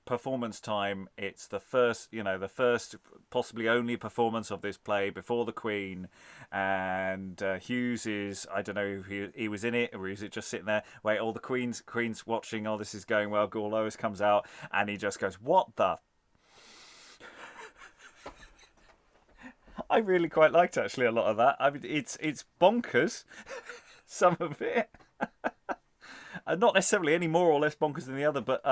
performance time. It's the first possibly only performance of this play before the Queen, and Hughes is, I don't know if he was in it or is it just sitting there. Wait, all the Queen's watching. Oh, this is going well. Gorlois comes out and he just goes, "What the." I really quite liked actually a lot of that. I mean, it's bonkers, some of it. Not necessarily any more or less bonkers than the other, but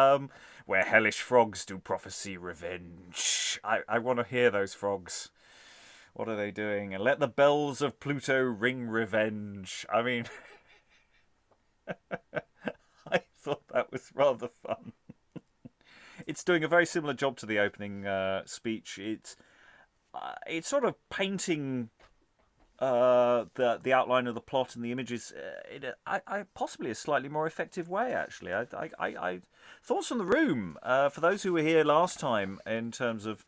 where hellish frogs do prophesy revenge. I want to hear those frogs. What are they doing? And let the bells of Pluto ring revenge. I mean, I thought that was rather fun. It's doing a very similar job to the opening speech. It's sort of painting the outline of the plot and the images in possibly a slightly more effective way. Actually, I thoughts from the room for those who were here last time in terms of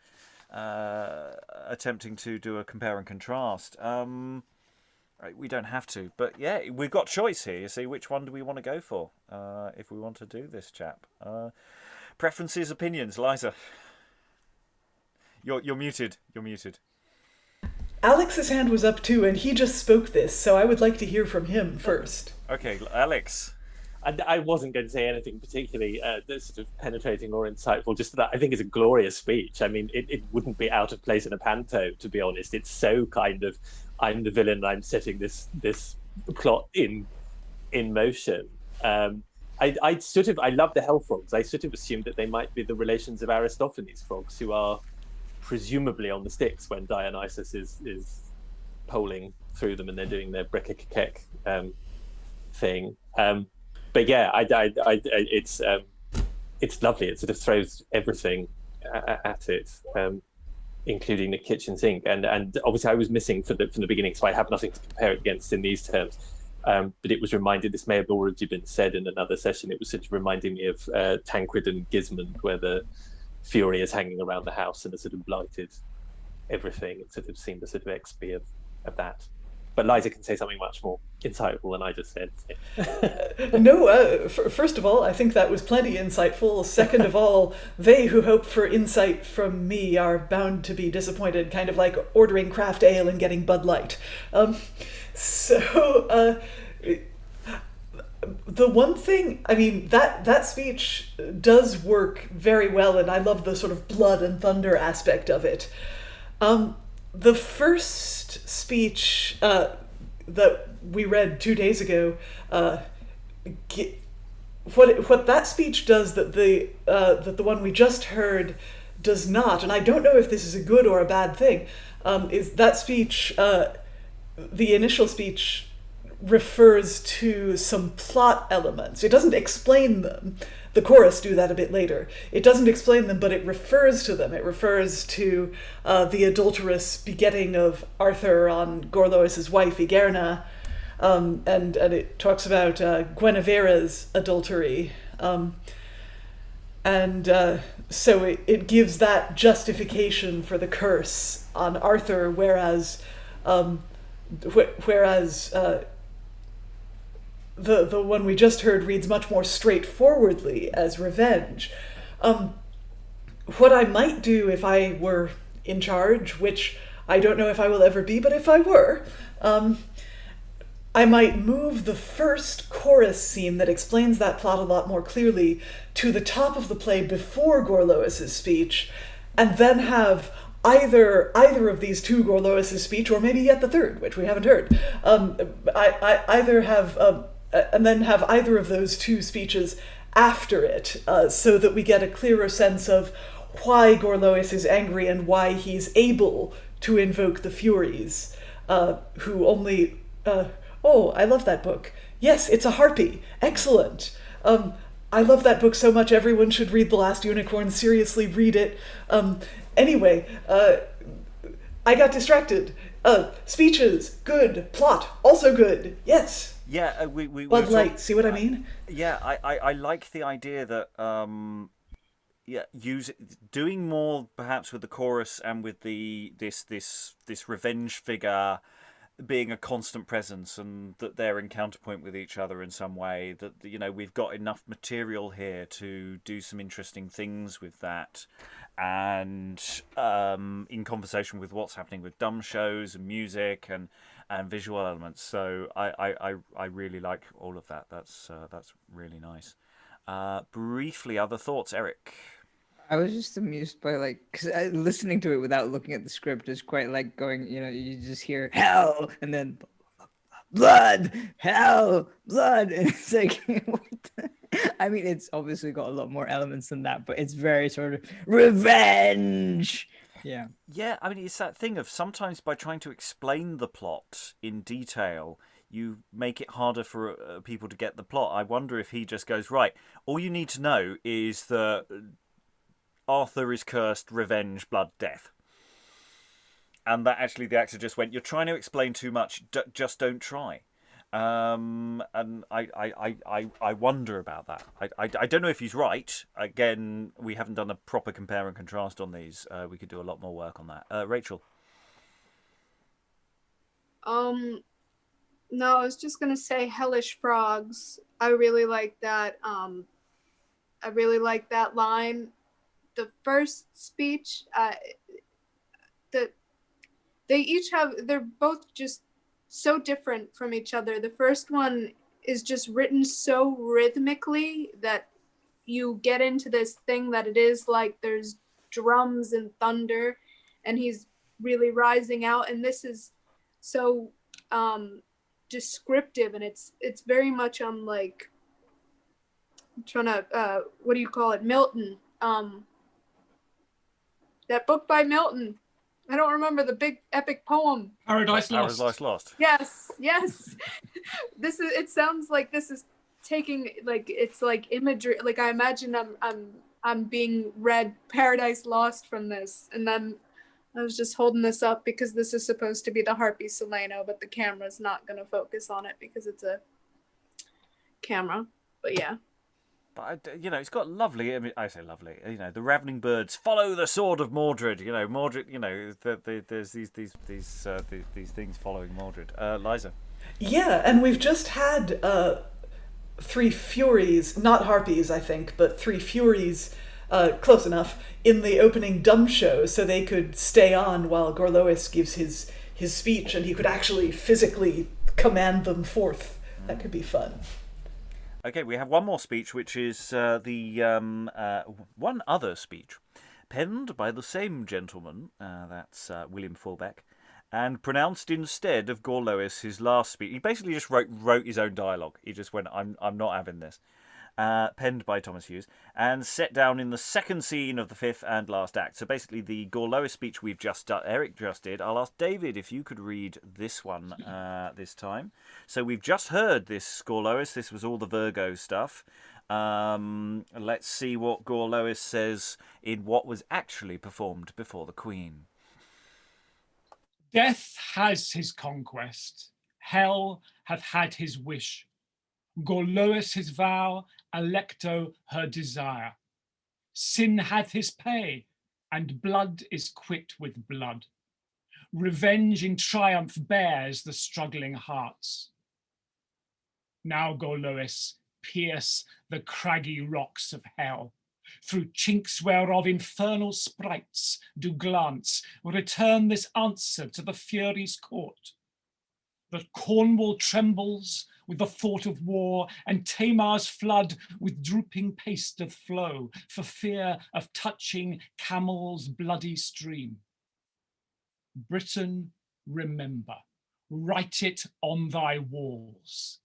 attempting to do a compare and contrast. We don't have to, but yeah, we've got choice here. You see, which one do we want to go for if we want to do this, chap? Preferences, opinions, Liza. You're muted. You're muted. Alex's hand was up too, and he just spoke this, so I would like to hear from him first. Okay, Alex. I wasn't going to say anything particularly sort of penetrating or insightful, just that I think it's a glorious speech. I mean, it wouldn't be out of place in a panto, to be honest. It's so kind of, I'm the villain, I'm setting this plot in motion. I love the hell frogs. I sort of assumed that they might be the relations of Aristophanes' frogs, who are presumably on the sticks when Dionysus is polling through them, and they're doing their Brekka thing. But yeah, it's lovely. It sort of throws everything at it, including the kitchen sink. And obviously I was missing from the beginning, so I have nothing to compare it against in these terms. But it was reminded, this may have already been said in another session, it was sort of reminding me of Tancred and Gismund, where the Fury is hanging around the house and has sort of blighted everything. It sort of seemed a sort of XP of that. But Liza can say something much more insightful than I just said. No, first of all, I think that was plenty insightful. Second of all, they who hope for insight from me are bound to be disappointed, kind of like ordering craft ale and getting Bud Light. The one thing, I mean, that speech does work very well, and I love the sort of blood and thunder aspect of it. The first speech that we read 2 days ago, what that speech does that the one we just heard does not, and I don't know if this is a good or a bad thing, is that speech, the initial speech refers to some plot elements. It doesn't explain them. The chorus do that a bit later. It doesn't explain them, but it refers to them. It refers to the adulterous begetting of Arthur on Gorlois' wife, Igerna, and it talks about Guinevere's adultery. So it gives that justification for the curse on Arthur, whereas the one we just heard reads much more straightforwardly as revenge. What I might do if I were in charge, which I don't know if I will ever be, but if I were, I might move the first chorus scene that explains that plot a lot more clearly to the top of the play before Gorlois' speech, and then have either of these two, Gorlois' speech, or maybe yet the third, which we haven't heard, and then have either of those two speeches after it, so that we get a clearer sense of why Gorlois is angry and why he's able to invoke the Furies, who only... oh, I love that book. Yes, it's a harpy. Excellent. I love that book so much, everyone should read The Last Unicorn. Seriously, read it. Anyway, I got distracted. Speeches, good. Plot, also good. Yes. Yeah, Bud Light, see what I mean? Yeah, I like the idea that doing more perhaps with the chorus and with this revenge figure being a constant presence, and that they're in counterpoint with each other in some way, that, you know, we've got enough material here to do some interesting things with that, and in conversation with what's happening with Dumbshows and music and visual elements. So I really like all of that. That's really nice. Briefly, other thoughts, Eric? I was just amused by, like, because listening to it without looking at the script is quite like going, you know, you just hear hell and then blood, hell, blood, and it's like, I mean, it's obviously got a lot more elements than that, but it's very sort of revenge. Yeah. Yeah, I mean, it's that thing of sometimes by trying to explain the plot in detail, you make it harder for people to get the plot. I wonder if he just goes, right, all you need to know is that Arthur is cursed, revenge, blood, death. And that actually the actor just went, you're trying to explain too much, just don't try. And I wonder about that. I don't know if he's right. Again, we haven't done a proper compare and contrast on these. We could do a lot more work on that. Rachael? No, I was just going to say hellish frogs. I really like that. I really like that line. The first speech, they're both just so different from each other. The first one is just written so rhythmically that you get into this thing that it is like there's drums and thunder, and he's really rising out. And this is so descriptive, and it's very much like, I'm trying to what do you call it? Milton. That book by Milton. I don't remember the big epic poem. Paradise Lost. Paradise Lost. Yes. It sounds like this is taking, like, it's like imagery. Like, I imagine I'm being read Paradise Lost from this, and then I was just holding this up because this is supposed to be the Harpy Solano, but the camera's not going to focus on it because it's a camera. But yeah. But it's got lovely. I mean, I say lovely. The ravening birds follow the sword of Mordred. Mordred. There's these things following Mordred. Liza. Yeah, and we've just had 3 Furies, not Harpies, I think, but 3 Furies, close enough, in the opening Dumbshows, so they could stay on while Gorlois gives his speech, and he could actually physically command them forth. That could be fun. Okay, we have one more speech, which is the one other speech, penned by the same gentleman, that's William Fulbeck, and pronounced instead of Gorlois his last speech. He basically just wrote his own dialogue. He just went, I'm not having this. Penned by Thomas Hughes, and set down in the second scene of the 5th and last act. So basically the Gorlois speech we've just done, Eric just did. I'll ask David if you could read this one this time. So we've just heard this Gorlois. This was all the Virgo stuff. Let's see what Gorlois says in what was actually performed before the Queen. Death has his conquest. Hell hath had his wish. Gorlois his vow, Alecto her desire. Sin hath his pay, and blood is quit with blood. Revenge in triumph bears the struggling hearts. Now, Gorlois, pierce the craggy rocks of hell, through chinks whereof infernal sprites do glance, return this answer to the Furies' court. That Cornwall trembles with the thought of war, and Tamar's flood with drooping pace doth flow, for fear of touching Camel's bloody stream. Britain, remember, write it on thy walls,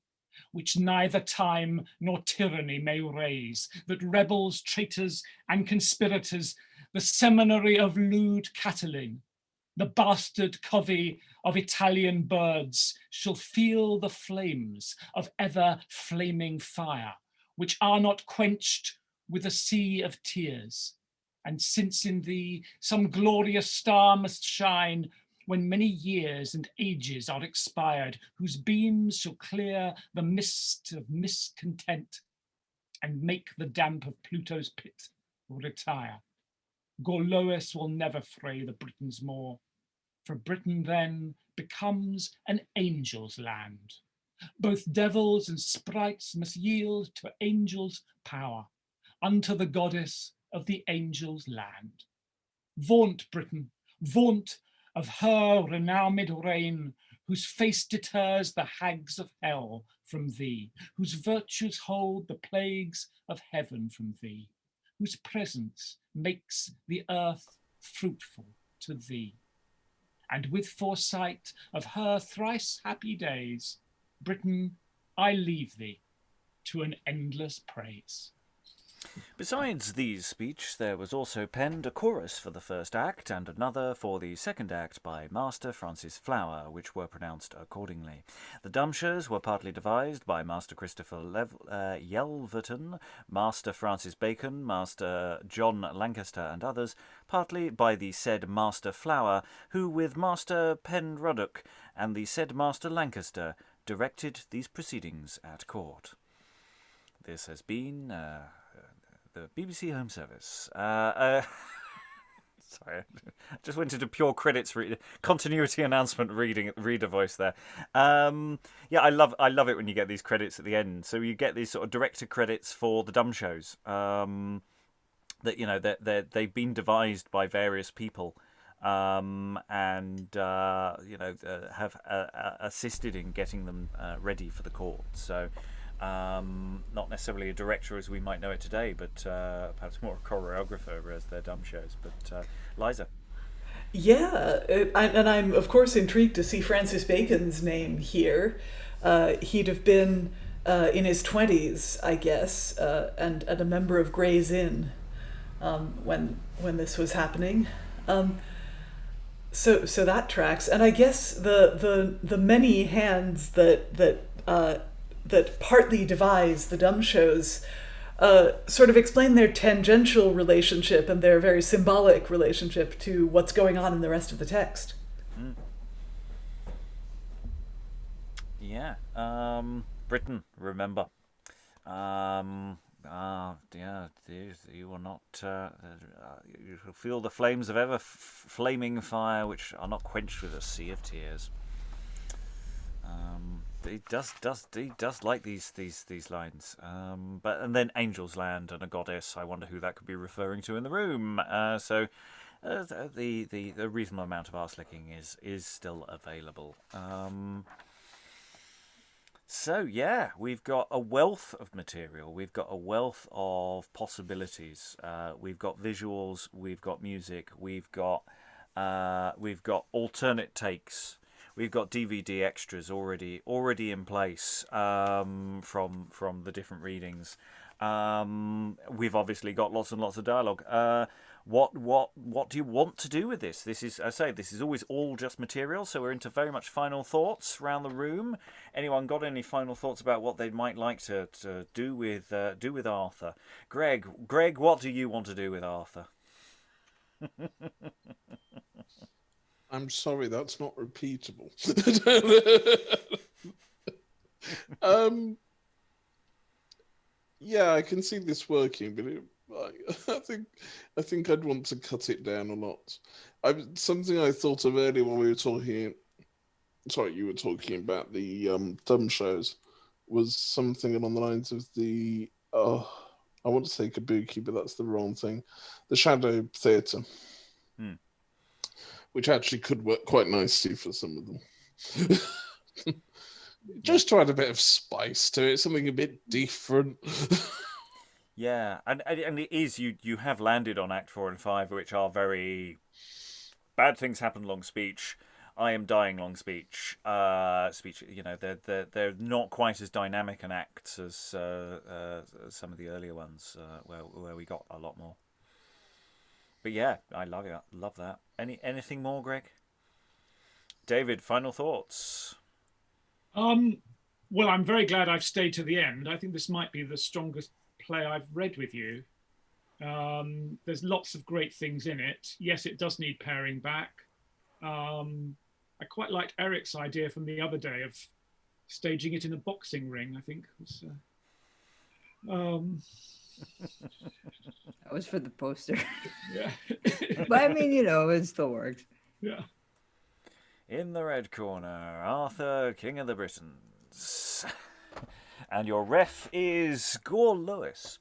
which neither time nor tyranny may raise, that rebels, traitors, and conspirators, the seminary of lewd Catiline, the bastard covey of Italian birds, shall feel the flames of ever-flaming fire, which are not quenched with a sea of tears. And since in thee some glorious star must shine, when many years and ages are expired, whose beams shall clear the mist of miscontent, and make the damp of Pluto's pit retire. Gorlois will never fray the Britons more, for Britain then becomes an angel's land. Both devils and sprites must yield to angels' power, unto the goddess of the angels' land. Vaunt, Britain, vaunt of her renowned reign, whose face deters the hags of hell from thee, whose virtues hold the plagues of heaven from thee, whose presence makes the earth fruitful to thee. And with foresight of her thrice happy days, Britain, I leave thee to an endless praise. Besides these speech, there was also penned a chorus for the first act and another for the second act by Master Francis Flower, which were pronounced accordingly. The Dumbshows were partly devised by Master Christopher Yelverton, Master Francis Bacon, Master John Lancaster and others, partly by the said Master Flower, who with Master Penruddock and the said Master Lancaster directed these proceedings at court. This has been the BBC Home Service. Sorry, I just went into pure credits continuity announcement reader voice there. Yeah, I love it when you get these credits at the end. So you get these sort of director credits for the Dumbshows. That they've been devised by various people. And have assisted in getting them ready for the court. So not necessarily a director as we might know it today, but perhaps more a choreographer as their Dumbshows. But Liza. Yeah, and I'm of course intrigued to see Francis Bacon's name here. He'd have been in his 20s, I guess, and a member of Gray's Inn when this was happening. So that tracks, and I guess the many hands that partly devise the Dumbshows sort of explain their tangential relationship and their very symbolic relationship to what's going on in the rest of the text. Yeah. Britain, remember. Yeah, you will not. You shall feel the flames of ever flaming fire, which are not quenched with a sea of tears. He does like these lines. And then Angel's Land and a goddess. I wonder who that could be referring to in the room. So the reasonable amount of arse licking is still available. So yeah, we've got a wealth of material. We've got a wealth of possibilities. We've got visuals. We've got music. We've got alternate takes. We've got DVD extras already in place from the different readings. We've obviously got lots and lots of dialogue. What do you want to do with this? This is always all just material, so we're into very much final thoughts around the room. Anyone got any final thoughts about what they might like to do with Arthur? Greg, what do you want to do with Arthur? I'm sorry, that's not repeatable. Yeah, I can see this working, but I think I'd want to cut it down a lot. Something I thought of earlier when we were talking. Sorry, you were talking about the Dumbshows. Was something along the lines of the I want to say kabuki, but that's the wrong thing. The shadow theatre, which actually could work quite nicely for some of them. Just to add a bit of spice to it, something a bit different. Yeah, and it is, you have landed on Act 4 and 5, which are very bad things happen, long speech. I am dying, long speech. Speech, they're not quite as dynamic an acts as some of the earlier ones, where we got a lot more. But yeah, I love that. Anything more, Greg? David, final thoughts. Well, I'm very glad I've stayed to the end. I think this might be the strongest play I've read with you. There's lots of great things in it. Yes, it does need paring back. I quite liked Eric's idea from the other day of staging it in a boxing ring, I think. That was for the poster. Yeah. But I mean, it still works. Yeah. In the red corner, Arthur, King of the Britons. And your ref is Gorlois.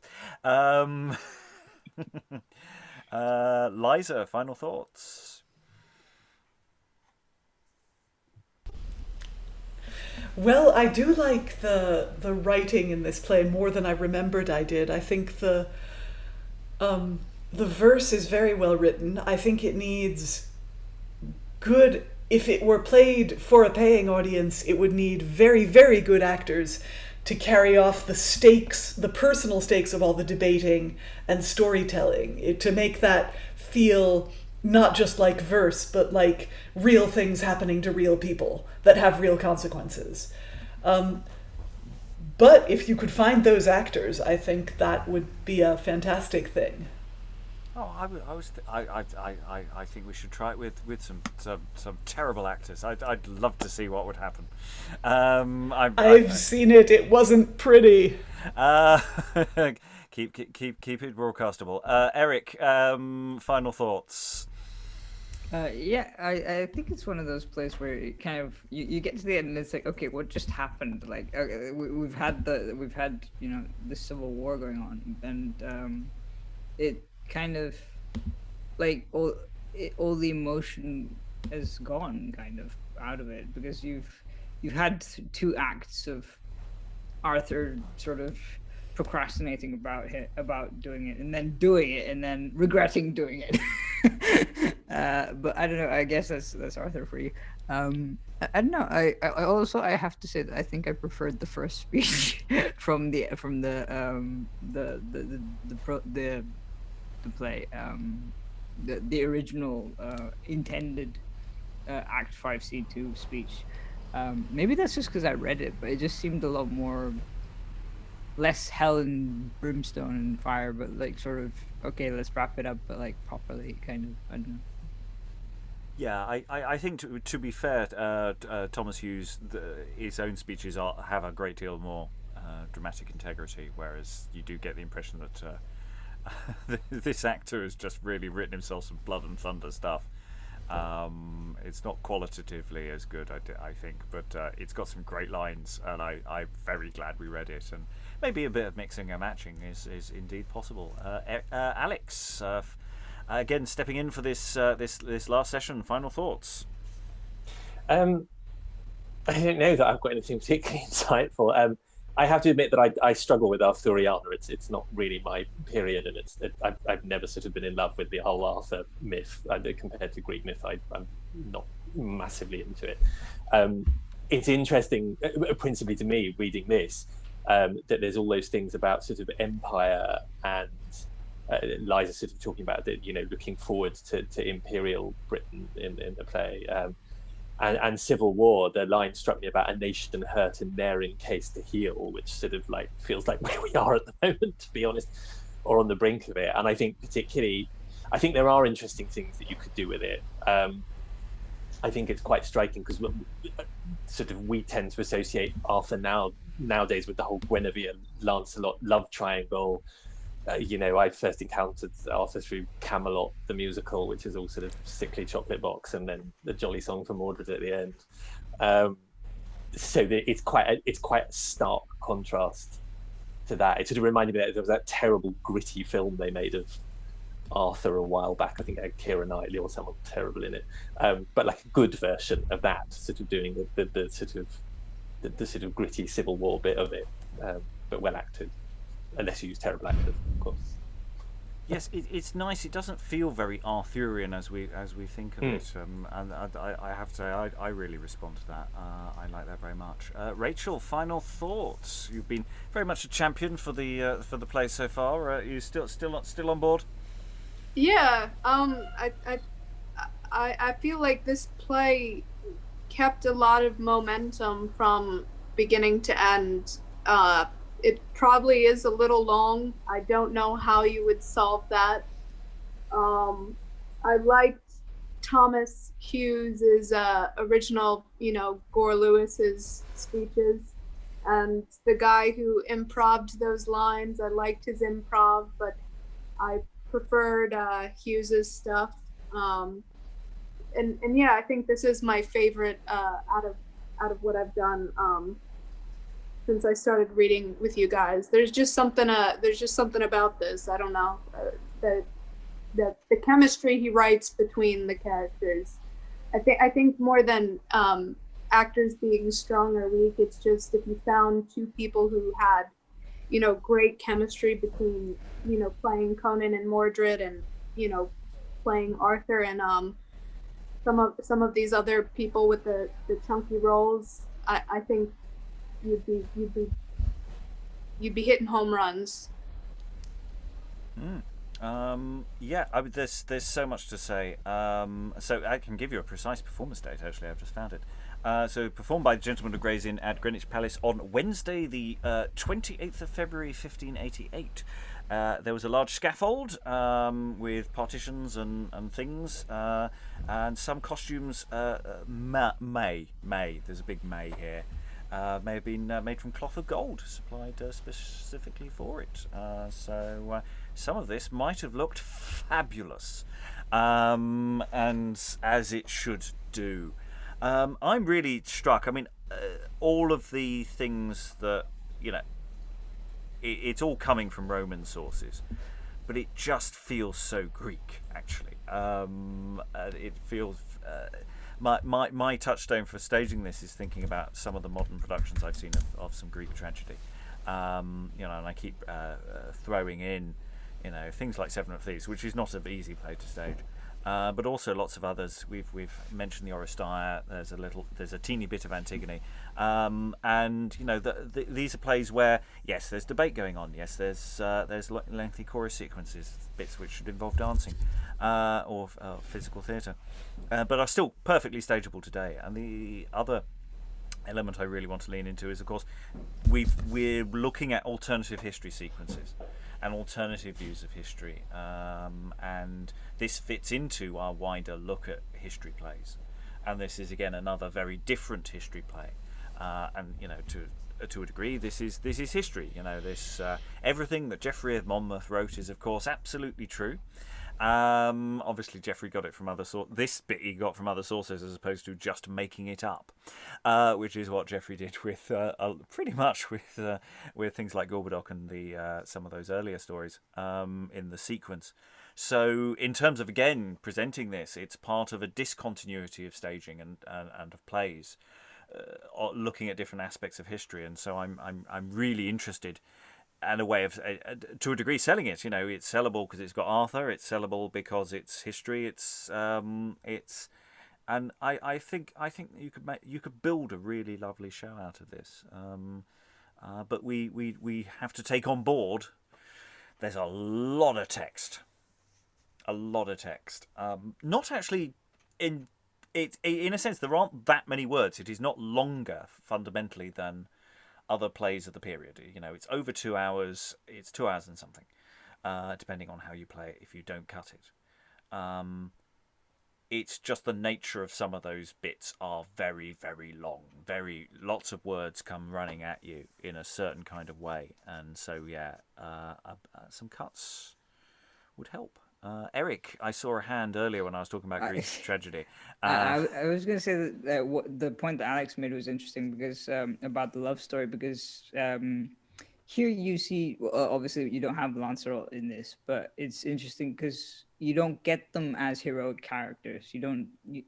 Liza, final thoughts? Well, I do like the writing in this play more than I remembered I did. I think the verse is very well written. I think it needs good. If it were played for a paying audience, it would need very, very good actors to carry off the stakes, the personal stakes of all the debating and storytelling, to make that feel not just like verse, but like real things happening to real people that have real consequences. But if you could find those actors, I think that would be a fantastic thing. Oh, I think we should try it with some terrible actors. I'd love to see what would happen. I've seen it. It wasn't pretty. Keep it broadcastable. Eric, final thoughts. Yeah, I think it's one of those plays where it kind of you get to the end and it's like, okay, what just happened? Like, we've had the Civil War going on, and it kind of like all the emotion has gone kind of out of it, because you've had 2 acts of Arthur sort of procrastinating about doing it, and then doing it, and then regretting doing it. But I don't know. I guess that's Arthur for you. I don't know. I also have to say that I think I preferred the first speech from the play, the original intended Act 5 C2 speech. Maybe that's just because I read it, but it just seemed a lot more less hell and brimstone and fire, but like sort of okay, let's wrap it up, but like properly, kind of. I don't know. Yeah, I think to be fair, Thomas Hughes, his own speeches have a great deal more dramatic integrity, whereas you do get the impression that this actor has just really written himself some blood and thunder stuff. It's not qualitatively as good, I think, but it's got some great lines, and I'm very glad we read it. And maybe a bit of mixing and matching is indeed possible. Alex, again, stepping in for this last session. Final thoughts? I don't know that I've got anything particularly insightful. I have to admit that I struggle with Arthuriana. It's not really my period, and I've never sort of been in love with the whole Arthur myth. Compared to Greek myth, I'm not massively into it. It's interesting, principally to me, reading this, that there's all those things about sort of empire and Liza sort of talking about that, looking forward to imperial Britain in the play. And civil war, the line struck me about a nation hurt and ne'er in case to heal, which sort of like feels like where we are at the moment, to be honest, or on the brink of it. And I think there are interesting things that you could do with it. I think it's quite striking because sort of we tend to associate Arthur nowadays with the whole Guinevere Lancelot love triangle. I first encountered Arthur through Camelot the musical, which is all sort of sickly chocolate box, and then the jolly song for Mordred at the end. So it's quite a stark contrast to that. It sort of reminded me that there was that terrible gritty film they made of Arthur a while back. I think it had Keira Knightley or someone terrible in it, but like a good version of that, sort of doing the sort of gritty civil war bit of it, but well acted. Unless you use terrible actors, of course. Yes, it's nice. It doesn't feel very Arthurian as we think of it, and I have to say I really respond to that. I like that very much. Rachael, final thoughts? You've been very much a champion for the play so far. Are you still on board? Yeah. I feel like this play kept a lot of momentum from beginning to end. It probably is a little long. I don't know how you would solve that. I liked Thomas Hughes' original, Gorlois's speeches, and the guy who improv'd those lines. I liked his improv, but I preferred Hughes's stuff. And yeah, I think this is my favorite out of what I've done. Since I started reading with you guys, there's just something about this. I don't know, that the chemistry he writes between the characters. I think more than actors being strong or weak, it's just if you found two people who had, great chemistry between, playing Conan and Mordred, and playing Arthur, and some of these other people with the chunky roles. I think you'd be hitting home runs. Yeah, there's so much to say. So I can give you a precise performance date. Actually, I've just found it. So performed by the Gentlemen of Gray's Inn at Greenwich Palace on Wednesday, the 28th of February, 1588. There was a large scaffold with partitions and things, and some costumes. May. There's a big May here. May have been made from cloth of gold, supplied specifically for it. So some of this might have looked fabulous, and as it should do. I'm really struck. I mean, all of the things that, it's all coming from Roman sources, but it just feels so Greek, actually. It feels... My touchstone for staging this is thinking about some of the modern productions I've seen of some Greek tragedy, and I keep throwing in, things like Seven of Thieves, which is not an easy play to stage, but also lots of others. We've mentioned the Oresteia. There's a teeny bit of Antigone, and these are plays where yes, there's debate going on. Yes, there's lengthy chorus sequences, bits which should involve dancing. or physical theatre, but are still perfectly stageable today. And the other element I really want to lean into is, of course, we're looking at alternative history sequences and alternative views of history, and this fits into our wider look at history plays. And this is again another very different history play, and to a degree, this is history. This everything that Geoffrey of Monmouth wrote is, of course, absolutely true. Obviously, Geoffrey got it from other sources. This bit he got from other sources, as opposed to just making it up, which is what Geoffrey did with pretty much with things like Gorbodoc and the some of those earlier stories in the sequence. So, in terms of again presenting this, it's part of a discontinuity of staging and of plays, looking at different aspects of history. And so, I'm really interested. And a way of, to a degree, selling it. It's sellable because it's got Arthur. It's sellable because it's history. And I think you could build a really lovely show out of this. But we have to take on board. There's a lot of text. Not actually in a sense. There aren't that many words. It is not longer fundamentally than other plays of the period. It's over 2 hours. It's 2 hours and something, depending on how you play it. If you don't cut it, it's just the nature of some of those bits are very, very long. Lots of words come running at you in a certain kind of way, and so some cuts would help. Eric, I saw a hand earlier when I was talking about Greek tragedy. I was going to say that what the point that Alex made was interesting because about the love story, because here you see, obviously you don't have Lancelot in this, but it's interesting because you don't get them as heroic characters.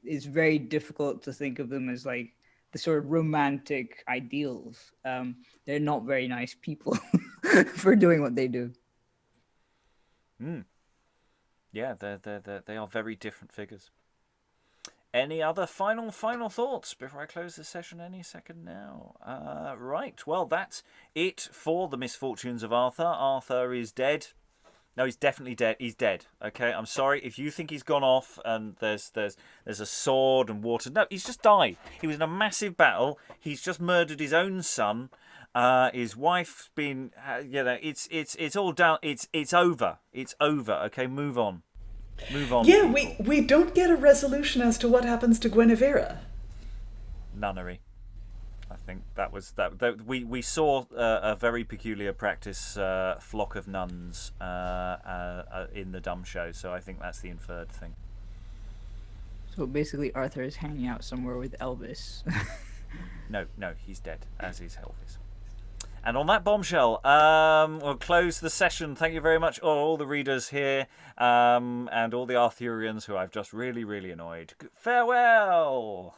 It's very difficult to think of them as like the sort of romantic ideals. They're not very nice people for doing what they do. Yeah, they are very different figures. Any other final thoughts before I close the session any second now? Right, well, that's it for the Misfortunes of Arthur. Arthur is dead. No, he's definitely dead. He's dead. Okay, I'm sorry if you think he's gone off and there's a sword and water. No, he's just died. He was in a massive battle. He's just murdered his own son. His wife's been, it's all down. It's over. It's over. Okay, move on. Yeah, we don't get a resolution as to what happens to Guinevere. Nunnery. I think that we saw a very peculiar practice, flock of nuns in the Dumbshows. So I think that's the inferred thing. So basically, Arthur is hanging out somewhere with Elvis. No, he's dead, as is Elvis. And on that bombshell, we'll close the session. Thank you very much, all the readers here, and all the Arthurians who I've just really, really annoyed. Farewell!